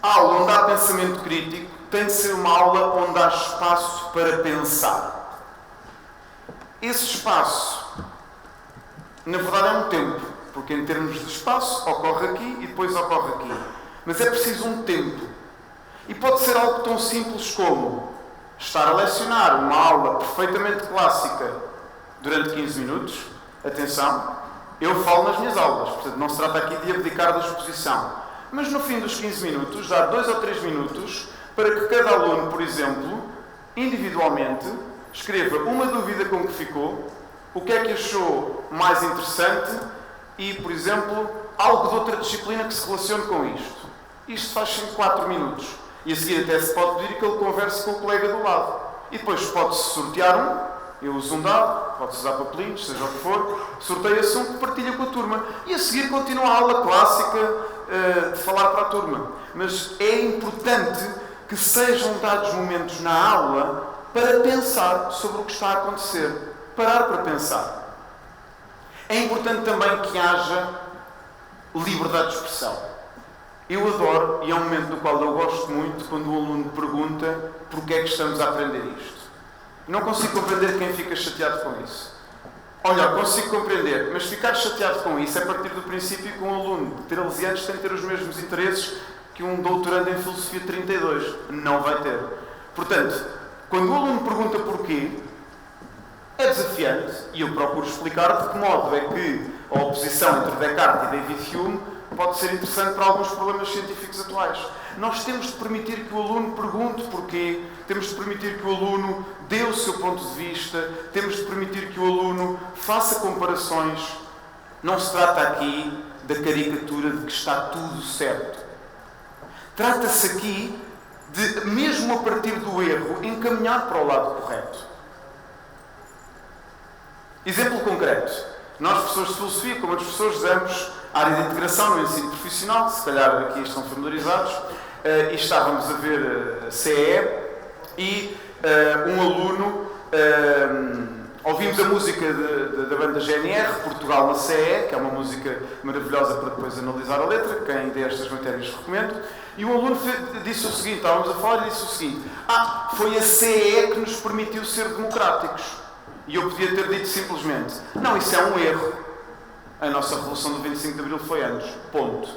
aula onde há pensamento crítico tem de ser uma aula onde há espaço para pensar. Esse espaço, na verdade, é um tempo, porque em termos de espaço ocorre aqui e depois ocorre aqui. Mas é preciso um tempo. E pode ser algo tão simples como estar a lecionar uma aula perfeitamente clássica durante 15 minutos. Atenção, eu falo nas minhas aulas, portanto não se trata aqui de abdicar da exposição. Mas no fim dos 15 minutos, dar 2 ou 3 minutos para que cada aluno, por exemplo, individualmente, escreva uma dúvida com que ficou, o que é que achou mais interessante e, por exemplo, algo de outra disciplina que se relacione com isto. Isto faz-se em 4 minutos. E a seguir até se pode pedir que ele converse com o colega do lado. E depois pode-se sortear um, eu uso um dado, pode-se usar papelinhos, seja o que for, sorteia-se um que partilha com a turma. E a seguir continua a aula clássica de falar para a turma. Mas é importante que sejam dados momentos na aula para pensar sobre o que está a acontecer. Parar para pensar. É importante também que haja liberdade de expressão. Eu adoro, e é um momento do qual eu gosto muito, quando o aluno pergunta porque é que estamos a aprender isto. Não consigo compreender quem fica chateado com isso. Olha, consigo compreender, mas ficar chateado com isso é a partir do princípio que um aluno de 13 anos tem que ter os mesmos interesses que um doutorando em Filosofia de 32. Não vai ter. Portanto, quando o aluno pergunta porquê, é desafiante, e eu procuro explicar de que modo é que a oposição entre Descartes e David Hume pode ser interessante para alguns problemas científicos atuais. Nós temos de permitir que o aluno pergunte porquê, temos de permitir que o aluno dê o seu ponto de vista, temos de permitir que o aluno faça comparações. Não se trata aqui da caricatura de que está tudo certo. Trata-se aqui de, mesmo a partir do erro, encaminhar para o lado correto. Exemplo concreto. Nós, professores de Filosofia, como outros professores, damos área de integração no ensino profissional, se calhar aqui estão familiarizados, e estávamos a ver CE e um aluno, ouvimos a música da banda GNR, Portugal na CE, que é uma música maravilhosa para depois analisar a letra, quem dê estas matérias recomendo, e o aluno disse o seguinte, estávamos a falar e disse o seguinte, foi a CE que nos permitiu ser democráticos. E eu podia ter dito simplesmente, não, isso é um erro. A nossa Revolução do 25 de Abril foi antes. Ponto.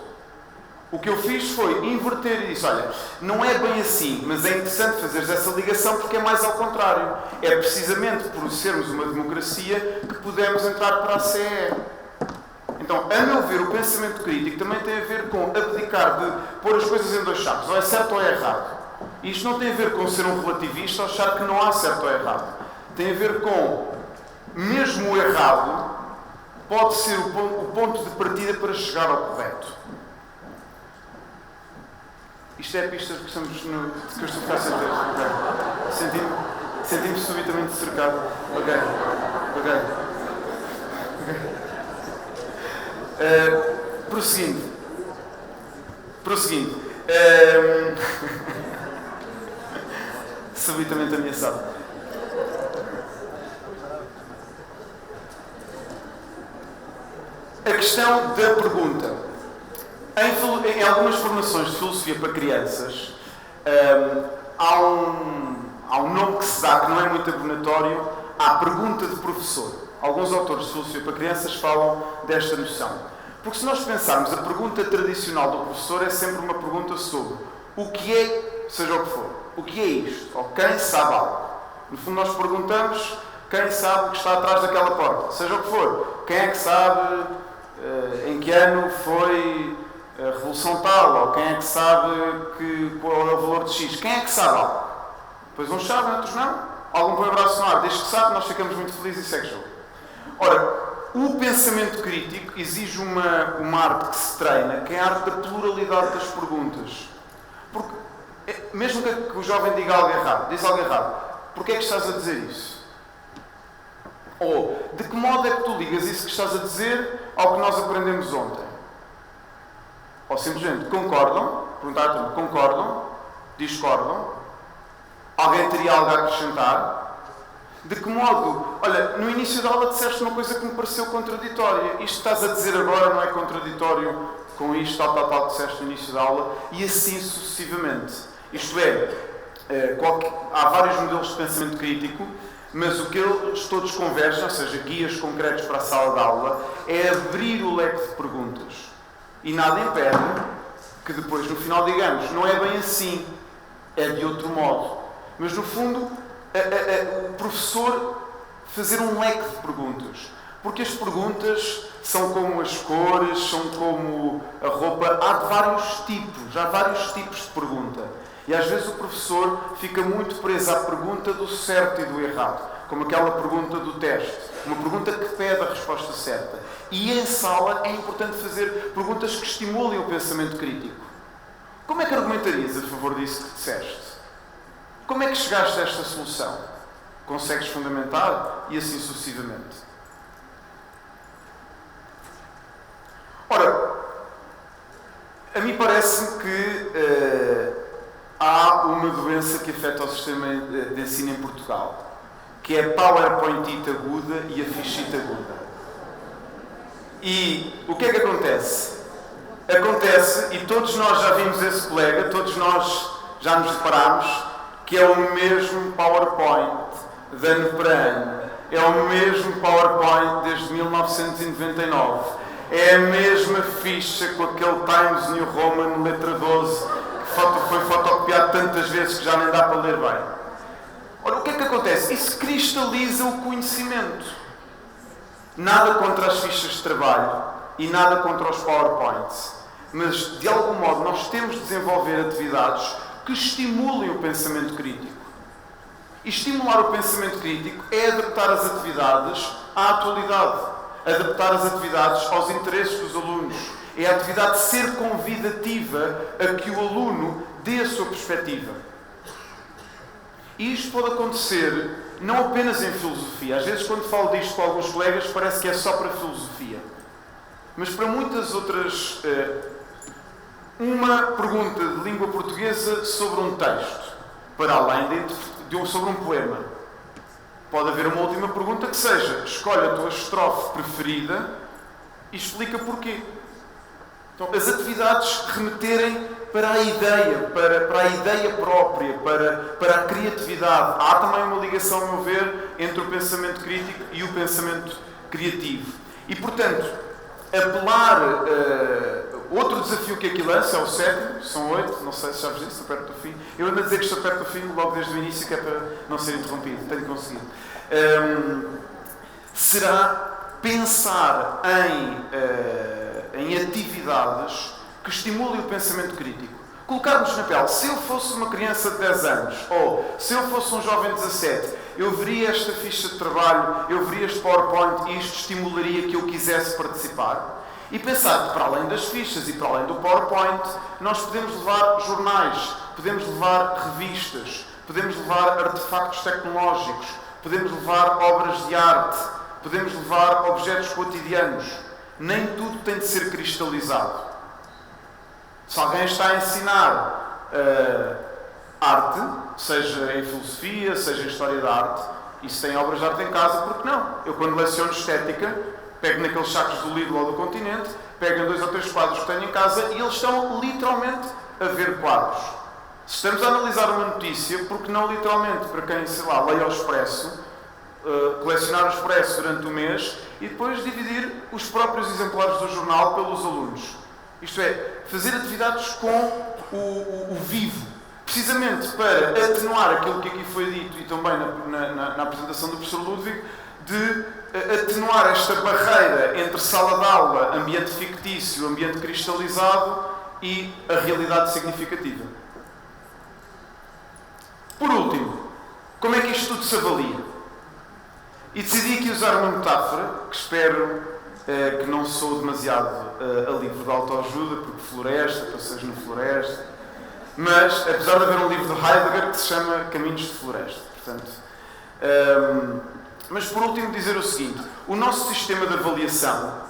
O que eu fiz foi inverter e disse, olha, não é bem assim, mas é interessante fazeres essa ligação porque é mais ao contrário. É precisamente por sermos uma democracia que podemos entrar para a CE. Então, a meu ver, o pensamento crítico também tem a ver com abdicar de pôr as coisas em 2 sacos, ou é certo ou é errado. E isto não tem a ver com ser um relativista ou achar que não há certo ou errado. Tem a ver com, mesmo o errado, pode ser o ponto de partida para chegar ao correto. Isto é a pista que eu estou a ficar sem ter. Okay. Senti-me subitamente cercado. Ok. Prosseguindo. Subitamente ameaçado. A questão da pergunta. Em algumas formações de filosofia para crianças, há um nome que se dá, que não é muito abonatório, à pergunta de professor. Alguns autores de filosofia para crianças falam desta noção. Porque se nós pensarmos, a pergunta tradicional do professor é sempre uma pergunta sobre o que é, seja o que for, o que é isto? Ou quem sabe algo? No fundo nós perguntamos quem sabe o que está atrás daquela porta, seja o que for. Quem é que sabe em que ano foi a Revolução tal, ou quem é que sabe qual é o valor de X. Quem é que sabe algo? Pois uns sabem, outros não. Algum põe o braço no ar, desde que sabe, nós ficamos muito felizes e segue jogo. Ora, o pensamento crítico exige uma arte que se treina, que é a arte da pluralidade das perguntas. Porque, mesmo que o jovem diga algo errado, diz algo errado, porquê é que estás a dizer isso? Ou, de que modo é que tu ligas isso que estás a dizer ao que nós aprendemos ontem? Ou simplesmente concordam, perguntar-te, concordam, discordam, alguém teria algo a acrescentar? De que modo? Olha, no início da aula disseste uma coisa que me pareceu contraditória. Isto que estás a dizer agora não é contraditório com isto, tal, que disseste no início da aula, e assim sucessivamente. Isto é, há vários modelos de pensamento crítico, mas o que eles todos convergem, ou seja, guias concretos para a sala de aula, é abrir o leque de perguntas. E nada impede que depois, no final, digamos, não é bem assim, é de outro modo. Mas, no fundo, o professor fazer um leque de perguntas. Porque as perguntas são como as cores, são como a roupa. Há vários tipos de pergunta. E às vezes o professor fica muito preso à pergunta do certo e do errado. Como aquela pergunta do teste. Uma pergunta que pede a resposta certa. E em sala é importante fazer perguntas que estimulem o pensamento crítico. Como é que argumentarias a favor disso que disseste? Como é que chegaste a esta solução? Consegues fundamentar? E assim sucessivamente. Ora, a mim parece-me que há uma doença que afeta o sistema de ensino em Portugal, que é a PowerPointite aguda e a fichite aguda. E o que é que acontece? Acontece, e todos nós já vimos esse colega, todos nós já nos deparámos, que é o mesmo PowerPoint de ano para ano. É o mesmo PowerPoint desde 1999. É a mesma ficha com aquele Times New Roman, letra 12, que foi fotocopiado tantas vezes que já nem dá para ler bem. Ora, o que é que acontece? Isso cristaliza o conhecimento. Nada contra as fichas de trabalho e nada contra os PowerPoints. Mas, de algum modo, nós temos de desenvolver atividades que estimulem o pensamento crítico. E estimular o pensamento crítico é adaptar as atividades à atualidade. Adaptar as atividades aos interesses dos alunos. É a atividade de ser convidativa a que o aluno dê a sua perspectiva. E isto pode acontecer não apenas em filosofia. Às vezes, quando falo disto com alguns colegas, parece que é só para filosofia. Mas para muitas outras... uma pergunta de língua portuguesa sobre um texto, para além sobre um poema. Pode haver uma última pergunta que seja: escolhe a tua estrofe preferida e explica porquê. Então, as atividades remeterem para a ideia, para a ideia própria, para a criatividade. Há também uma ligação, a meu ver, entre o pensamento crítico e o pensamento criativo. E, portanto, apelar... outro desafio que aqui lança é o 7, são 8, não sei se já vos disse, estou perto do fim. Eu ando a dizer que estou perto do fim logo desde o início, que é para não ser interrompido, tenho conseguido. Será pensar em atividades que estimulem o pensamento crítico. Colocarmos na pele, se eu fosse uma criança de 10 anos, ou se eu fosse um jovem de 17, eu veria esta ficha de trabalho, eu veria este PowerPoint e isto estimularia que eu quisesse participar. E pensar que, para além das fichas e para além do PowerPoint, nós podemos levar jornais, podemos levar revistas, podemos levar artefactos tecnológicos, podemos levar obras de arte, podemos levar objetos cotidianos. Nem tudo tem de ser cristalizado. Se alguém está a ensinar arte, seja em filosofia, seja em história da arte, e se tem obras de arte em casa, por que não? Eu, quando leciono estética, pego naqueles sacos do Lidl ou do Continente, pego 2 ou 3 quadros que tenho em casa e eles estão literalmente a ver quadros. Se estamos a analisar uma notícia, porque não literalmente, para quem, sei lá, leia o Expresso, colecionar o Expresso durante o mês e depois dividir os próprios exemplares do jornal pelos alunos. Isto é, fazer atividades com o vivo, precisamente para atenuar aquilo que aqui foi dito e também na apresentação do professor Ludwig, de atenuar esta barreira entre sala de aula, ambiente fictício, ambiente cristalizado e a realidade significativa. Por último, como é que isto tudo se avalia? E decidi aqui usar uma metáfora, que espero que não sou demasiado a livro de autoajuda, porque floresta, passeios na floresta, mas apesar de haver um livro de Heidegger que se chama Caminhos de Floresta. Portanto, mas por último dizer o seguinte: o nosso sistema de avaliação,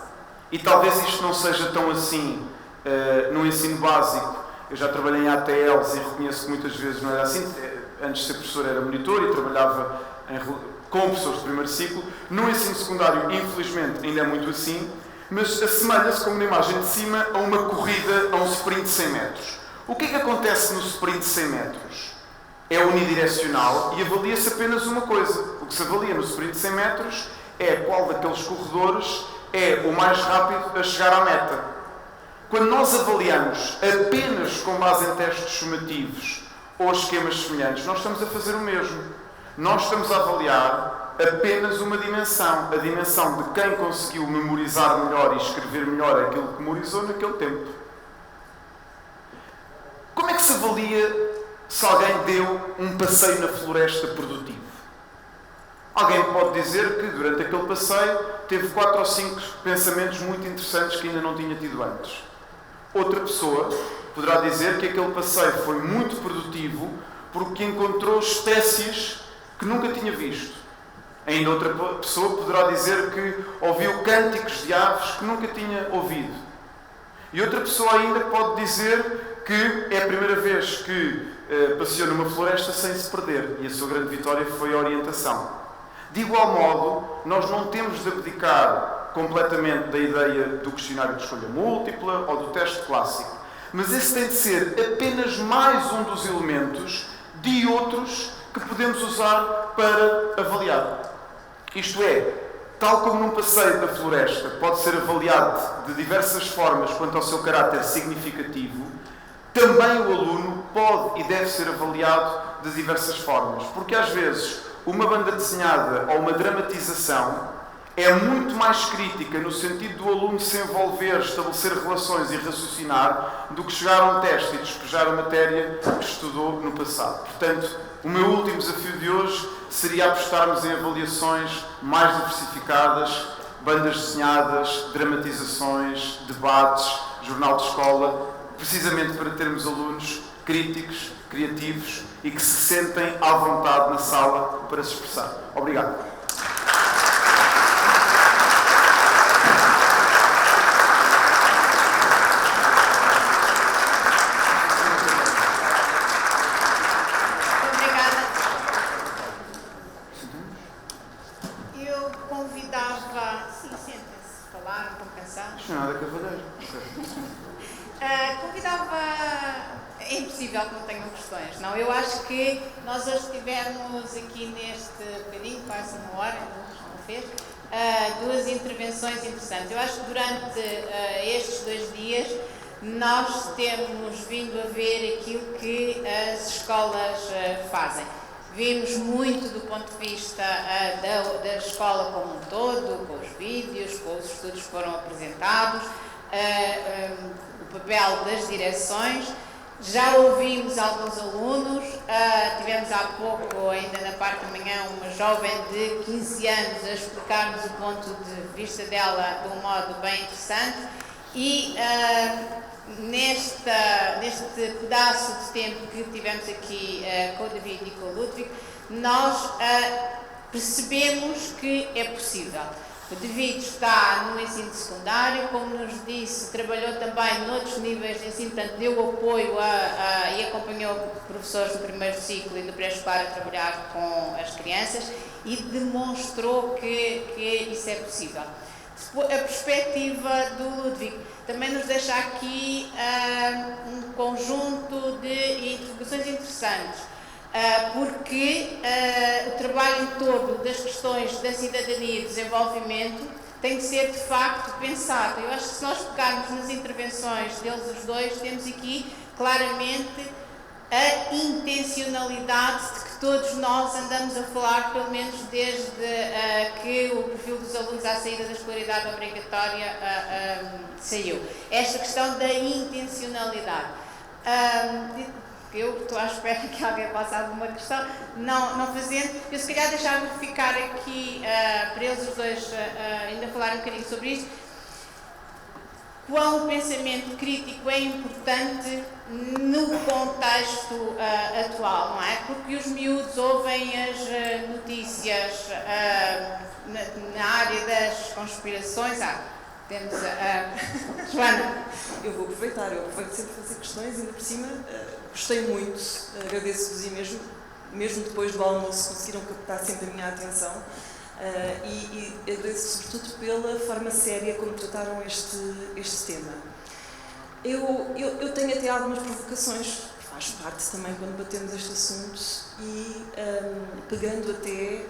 e talvez isto não seja tão assim no ensino básico, eu já trabalhei em ATLs e reconheço que muitas vezes não era assim. Antes de ser professor era monitor e trabalhava com professores de primeiro ciclo. No ensino secundário, infelizmente, ainda é muito assim, mas assemelha-se, como na imagem de cima, a uma corrida, a um sprint de 100 metros. O que é que acontece no sprint de 100 metros? É unidirecional e avalia-se apenas uma coisa. O que se avalia no sprint de 100 metros é qual daqueles corredores é o mais rápido a chegar à meta. Quando nós avaliamos apenas com base em testes sumativos ou esquemas semelhantes, nós estamos a fazer o mesmo. Nós estamos a avaliar apenas uma dimensão, a dimensão de quem conseguiu memorizar melhor e escrever melhor aquilo que memorizou naquele tempo. Como é que se avalia se alguém deu um passeio na floresta produtivo? Alguém pode dizer que durante aquele passeio teve 4 ou 5 pensamentos muito interessantes que ainda não tinha tido antes. Outra pessoa poderá dizer que aquele passeio foi muito produtivo porque encontrou espécies que nunca tinha visto. Ainda outra pessoa poderá dizer que ouviu cânticos de aves que nunca tinha ouvido. E outra pessoa ainda pode dizer que é a primeira vez que passeou numa floresta sem se perder. E a sua grande vitória foi a orientação. De igual modo, nós não temos de abdicar completamente da ideia do questionário de escolha múltipla ou do teste clássico. Mas esse tem de ser apenas mais um dos elementos de outros que podemos usar para avaliar. Isto é, tal como num passeio da floresta pode ser avaliado de diversas formas quanto ao seu caráter significativo, também o aluno pode e deve ser avaliado de diversas formas. Porque às vezes uma banda desenhada ou uma dramatização é muito mais crítica no sentido do aluno se envolver, estabelecer relações e raciocinar do que chegar a um teste e despejar a matéria que estudou no passado. Portanto, o meu último desafio de hoje seria apostarmos em avaliações mais diversificadas, bandas desenhadas, dramatizações, debates, jornal de escola, precisamente para termos alunos críticos, criativos e que se sentem à vontade na sala para se expressar. Obrigado. É impossível que não tenham questões, não? Eu acho que nós hoje tivemos aqui neste bocadinho, quase uma hora, não fez, duas intervenções interessantes. Eu acho que durante estes 2 dias nós temos vindo a ver aquilo que as escolas fazem. Vimos muito do ponto de vista da escola como um todo, com os vídeos, com os estudos que foram apresentados, o papel das direções. Já ouvimos alguns alunos, tivemos há pouco, ainda na parte da manhã, uma jovem de 15 anos a explicar-nos o ponto de vista dela de um modo bem interessante e neste pedaço de tempo que tivemos aqui com o David e com o Ludwig, nós percebemos que é possível. O David está no ensino secundário, como nos disse, trabalhou também noutros níveis de ensino, portanto deu apoio e acompanhou professores do primeiro ciclo e do pré-escolar a trabalhar com as crianças e demonstrou que isso é possível. A perspectiva do Ludwig também nos deixa aqui um conjunto de interrogações interessantes. Porque o trabalho todo das questões da cidadania e desenvolvimento tem de ser de facto pensado. Eu acho que se nós pegarmos nas intervenções deles os dois, temos aqui claramente a intencionalidade de que todos nós andamos a falar, pelo menos desde que o perfil dos alunos à saída da escolaridade obrigatória saiu. Esta questão da intencionalidade. Eu estou à espera que alguém faça alguma questão, não fazendo. Eu se calhar deixava de ficar aqui para eles os dois ainda falarem um bocadinho sobre isto. Quão o pensamento crítico é importante no contexto atual, não é? Porque os miúdos ouvem as notícias na área das conspirações. Temos a Joana. Eu vou aproveitar, eu aproveito sempre fazer questões, ainda por cima gostei muito, agradeço-vos e mesmo depois do almoço conseguiram captar sempre a minha atenção e agradeço sobretudo pela forma séria como trataram este tema. Eu tenho até algumas provocações, faz parte também quando batemos este assunto e pegando até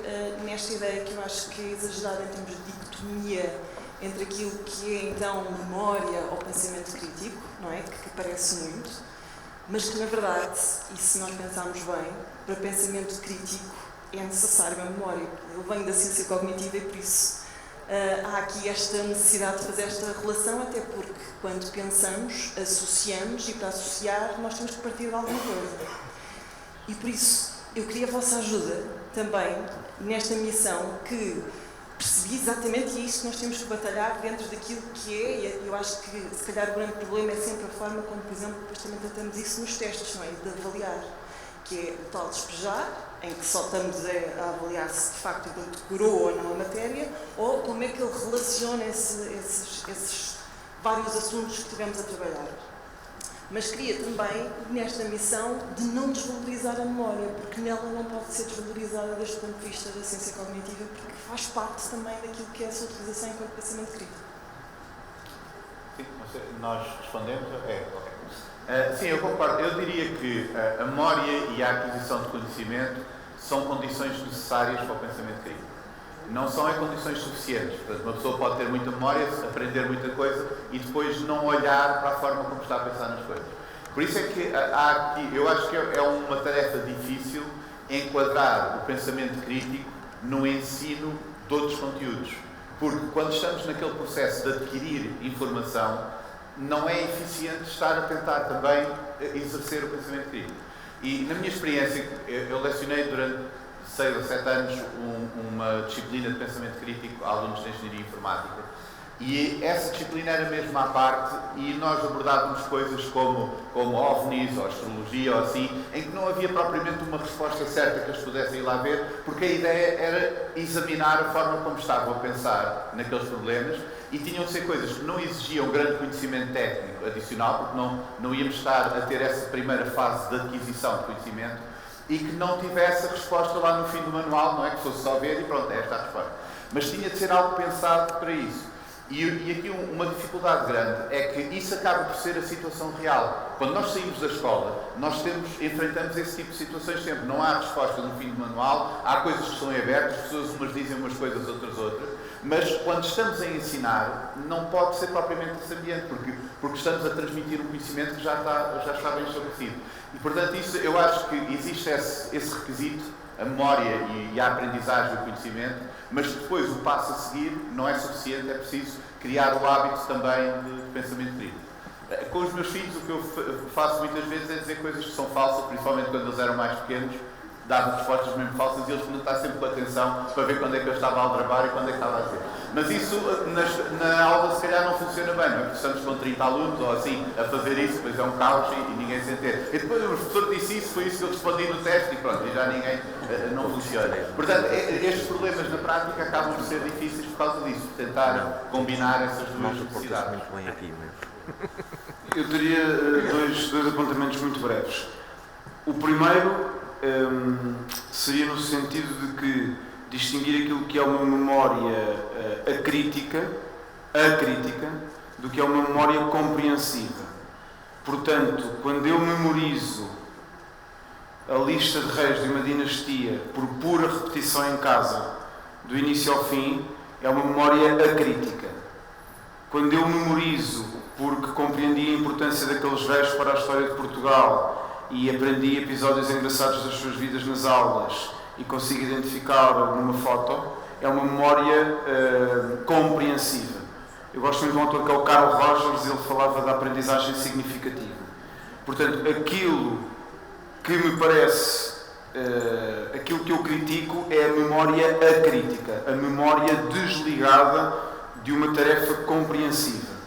nesta ideia que eu acho que é exagerada em termos de dicotomia entre aquilo que é então memória ou pensamento crítico, não é? Que parece muito, mas que na verdade, e se nós pensarmos bem, para pensamento crítico é necessário a memória. Eu venho da ciência cognitiva e por isso há aqui esta necessidade de fazer esta relação, até porque quando pensamos, associamos e para associar nós temos que partir de alguma coisa. E por isso eu queria a vossa ajuda também nesta missão que percebi exatamente que é isto que nós temos que batalhar dentro daquilo que é, e eu acho que se calhar o grande problema é sempre a forma como, por exemplo, depois também tratamos isso nos testes, não é? De avaliar, que é o tal despejar, em que só estamos a avaliar se de facto ele decorou ou não a matéria, ou como é que ele relaciona esses vários assuntos que tivemos a trabalhar. Mas queria também, nesta missão, de não desvalorizar a memória, porque nela não pode ser desvalorizada desde o ponto de vista da ciência cognitiva, porque faz parte também daquilo que é a sua utilização enquanto pensamento crítico. Sim, nós respondemos? Sim, eu concordo. Eu diria que a memória e a aquisição de conhecimento são condições necessárias para o pensamento crítico. Não são condições suficientes. Portanto, uma pessoa pode ter muita memória, aprender muita coisa e depois não olhar para a forma como está a pensar nas coisas. Por isso é que há aqui, eu acho que é uma tarefa difícil enquadrar o pensamento crítico no ensino de outros conteúdos. Porque quando estamos naquele processo de adquirir informação, não é eficiente estar a tentar também exercer o pensamento crítico. E na minha experiência, eu lecionei durante 6 ou 7 anos uma disciplina de pensamento crítico a alunos de engenharia informática. E essa disciplina era mesmo à parte e nós abordávamos coisas como OVNIs ou astrologia ou assim, em que não havia propriamente uma resposta certa que eles pudessem ir lá ver, porque a ideia era examinar a forma como estavam a pensar naqueles problemas e tinham de ser coisas que não exigiam grande conhecimento técnico adicional, porque não íamos estar a ter essa primeira fase de aquisição de conhecimento e que não tivesse a resposta lá no fim do manual, não é que fosse só ver e pronto, é esta a resposta. Mas tinha de ser algo pensado para isso. E aqui uma dificuldade grande é que isso acaba por ser a situação real. Quando nós saímos da escola, nós enfrentamos esse tipo de situações sempre. Não há resposta no fim do manual, há coisas que estão em aberto, as pessoas umas dizem umas coisas, outras outras. Mas quando estamos a ensinar, não pode ser propriamente esse ambiente, porque estamos a transmitir um conhecimento que já está bem estabelecido. E, portanto, isso, eu acho que existe esse requisito, a memória e a aprendizagem do conhecimento, mas depois o passo a seguir não é suficiente, é preciso criar o hábito também de pensamento crítico. Com os meus filhos, o que eu faço muitas vezes é dizer coisas que são falsas, principalmente quando eles eram mais pequenos, dava respostas mesmo falsas e eles tinham de estar sempre com atenção para ver quando é que eu estava a aldrabar e quando é que estava a dizer. Mas isso na aula se calhar não funciona bem, não é? Porque estamos com 30 alunos ou assim a fazer isso, depois é um caos e ninguém se entende. E depois o professor disse isso, foi isso que eu respondi no teste e pronto, e já ninguém não funciona. Portanto, estes problemas na prática acabam por ser difíceis por causa disso, tentar combinar essas duas necessidades. Eu teria dois apontamentos muito breves. O primeiro seria no sentido de que distinguir aquilo que é uma memória acrítica do que é uma memória compreensiva. Portanto, quando eu memorizo a lista de reis de uma dinastia por pura repetição em casa, do início ao fim, é uma memória acrítica. Quando eu memorizo porque compreendi a importância daqueles reis para a história de Portugal e aprendi episódios engraçados das suas vidas nas aulas e consigo identificar numa foto, é uma memória compreensiva. Eu gosto muito de um autor que é o Carl Rogers, ele falava da aprendizagem significativa. Portanto, aquilo que me parece, aquilo que eu critico é a memória acrítica, a memória desligada de uma tarefa compreensiva.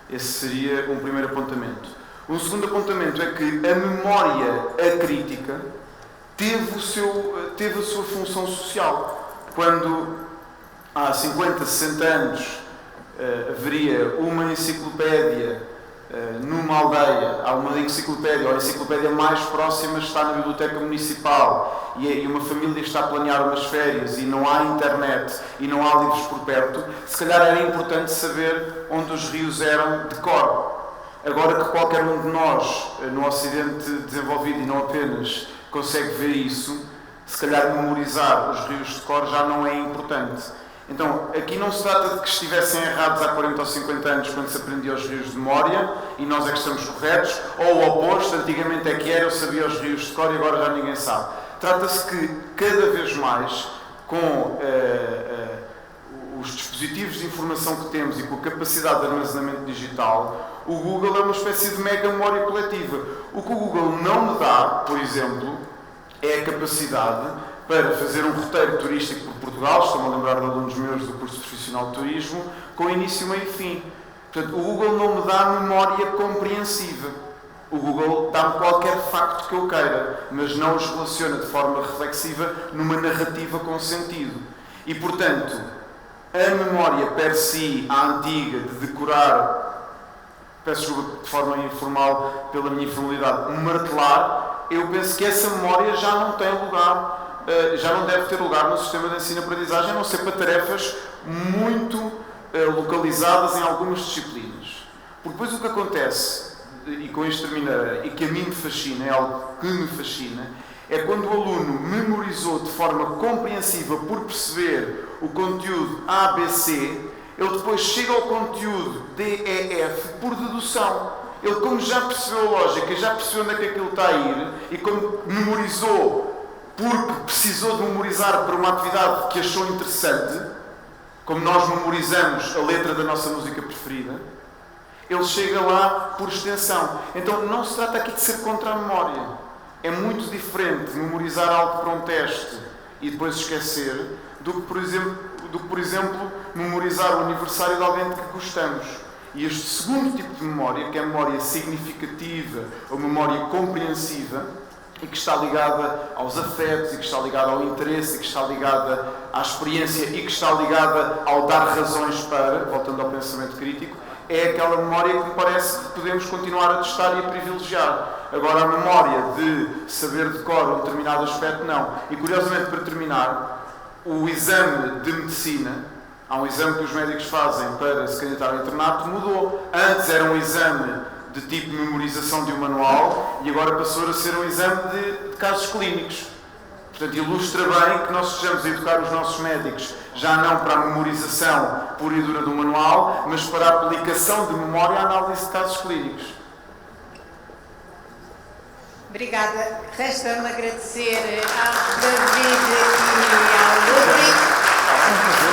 Esse seria um primeiro apontamento. Um segundo apontamento é que a memória acrítica teve a sua função social. Quando há 50, 60 anos haveria uma enciclopédia numa aldeia, há uma enciclopédia, ou a enciclopédia mais próxima está na biblioteca municipal e uma família está a planear umas férias e não há internet e não há livros por perto, se calhar era importante saber onde os rios eram de cor. Agora que qualquer um de nós, no Ocidente desenvolvido e não apenas, consegue ver isso, se calhar memorizar os rios de cor já não é importante. Então, aqui não se trata de que estivessem errados há 40 ou 50 anos quando se aprendia os rios de memória e nós é que estamos corretos, ou o oposto, antigamente é que era, eu sabia os rios de cor e agora já ninguém sabe. Trata-se que, cada vez mais, com os dispositivos de informação que temos e com a capacidade de armazenamento digital, o Google é uma espécie de mega memória coletiva. O que o Google não me dá, por exemplo, é a capacidade para fazer um roteiro turístico por Portugal, estou-me a lembrar de alunos meus do curso profissional de turismo, com início, meio e fim. Portanto, o Google não me dá memória compreensiva. O Google dá-me qualquer facto que eu queira, mas não os relaciona de forma reflexiva numa narrativa com sentido. E, portanto, a memória per si, a antiga, de decorar, peço desculpa de forma informal pela minha informalidade, martelar, eu penso que essa memória já não tem lugar, já não deve ter lugar no sistema de ensino-aprendizagem, a não ser para tarefas muito localizadas em algumas disciplinas. Porque depois o que acontece, e com isto terminarei, e que a mim me fascina, é algo que me fascina, é quando o aluno memorizou de forma compreensiva por perceber o conteúdo A, B, C, ele depois chega ao conteúdo D, E, F por dedução. Ele, como já percebeu a lógica, já percebeu onde é que aquilo está a ir, e como memorizou porque precisou de memorizar para uma atividade que achou interessante, como nós memorizamos a letra da nossa música preferida, ele chega lá por extensão. Então não se trata aqui de ser contra a memória. É muito diferente memorizar algo para um teste e depois esquecer do que, por exemplo, memorizar o aniversário de alguém de que gostamos. E este segundo tipo de memória, que é a memória significativa ou memória compreensiva, e que está ligada aos afetos, e que está ligada ao interesse, e que está ligada à experiência, e que está ligada ao dar razões para, voltando ao pensamento crítico, é aquela memória que me parece que podemos continuar a testar e a privilegiar. Agora, a memória de saber de cor um determinado aspecto, não. E, curiosamente, para terminar, o exame de medicina, há um exame que os médicos fazem para se candidatar ao internato, mudou. Antes era um exame de tipo de memorização de um manual e agora passou a ser um exame de casos clínicos. Portanto, ilustra bem que nós estejamos a educar os nossos médicos já não para a memorização pura e dura do manual, mas para a aplicação de memória à análise de casos clínicos. Obrigada. Resta-me agradecer ao David e ao Ludwig.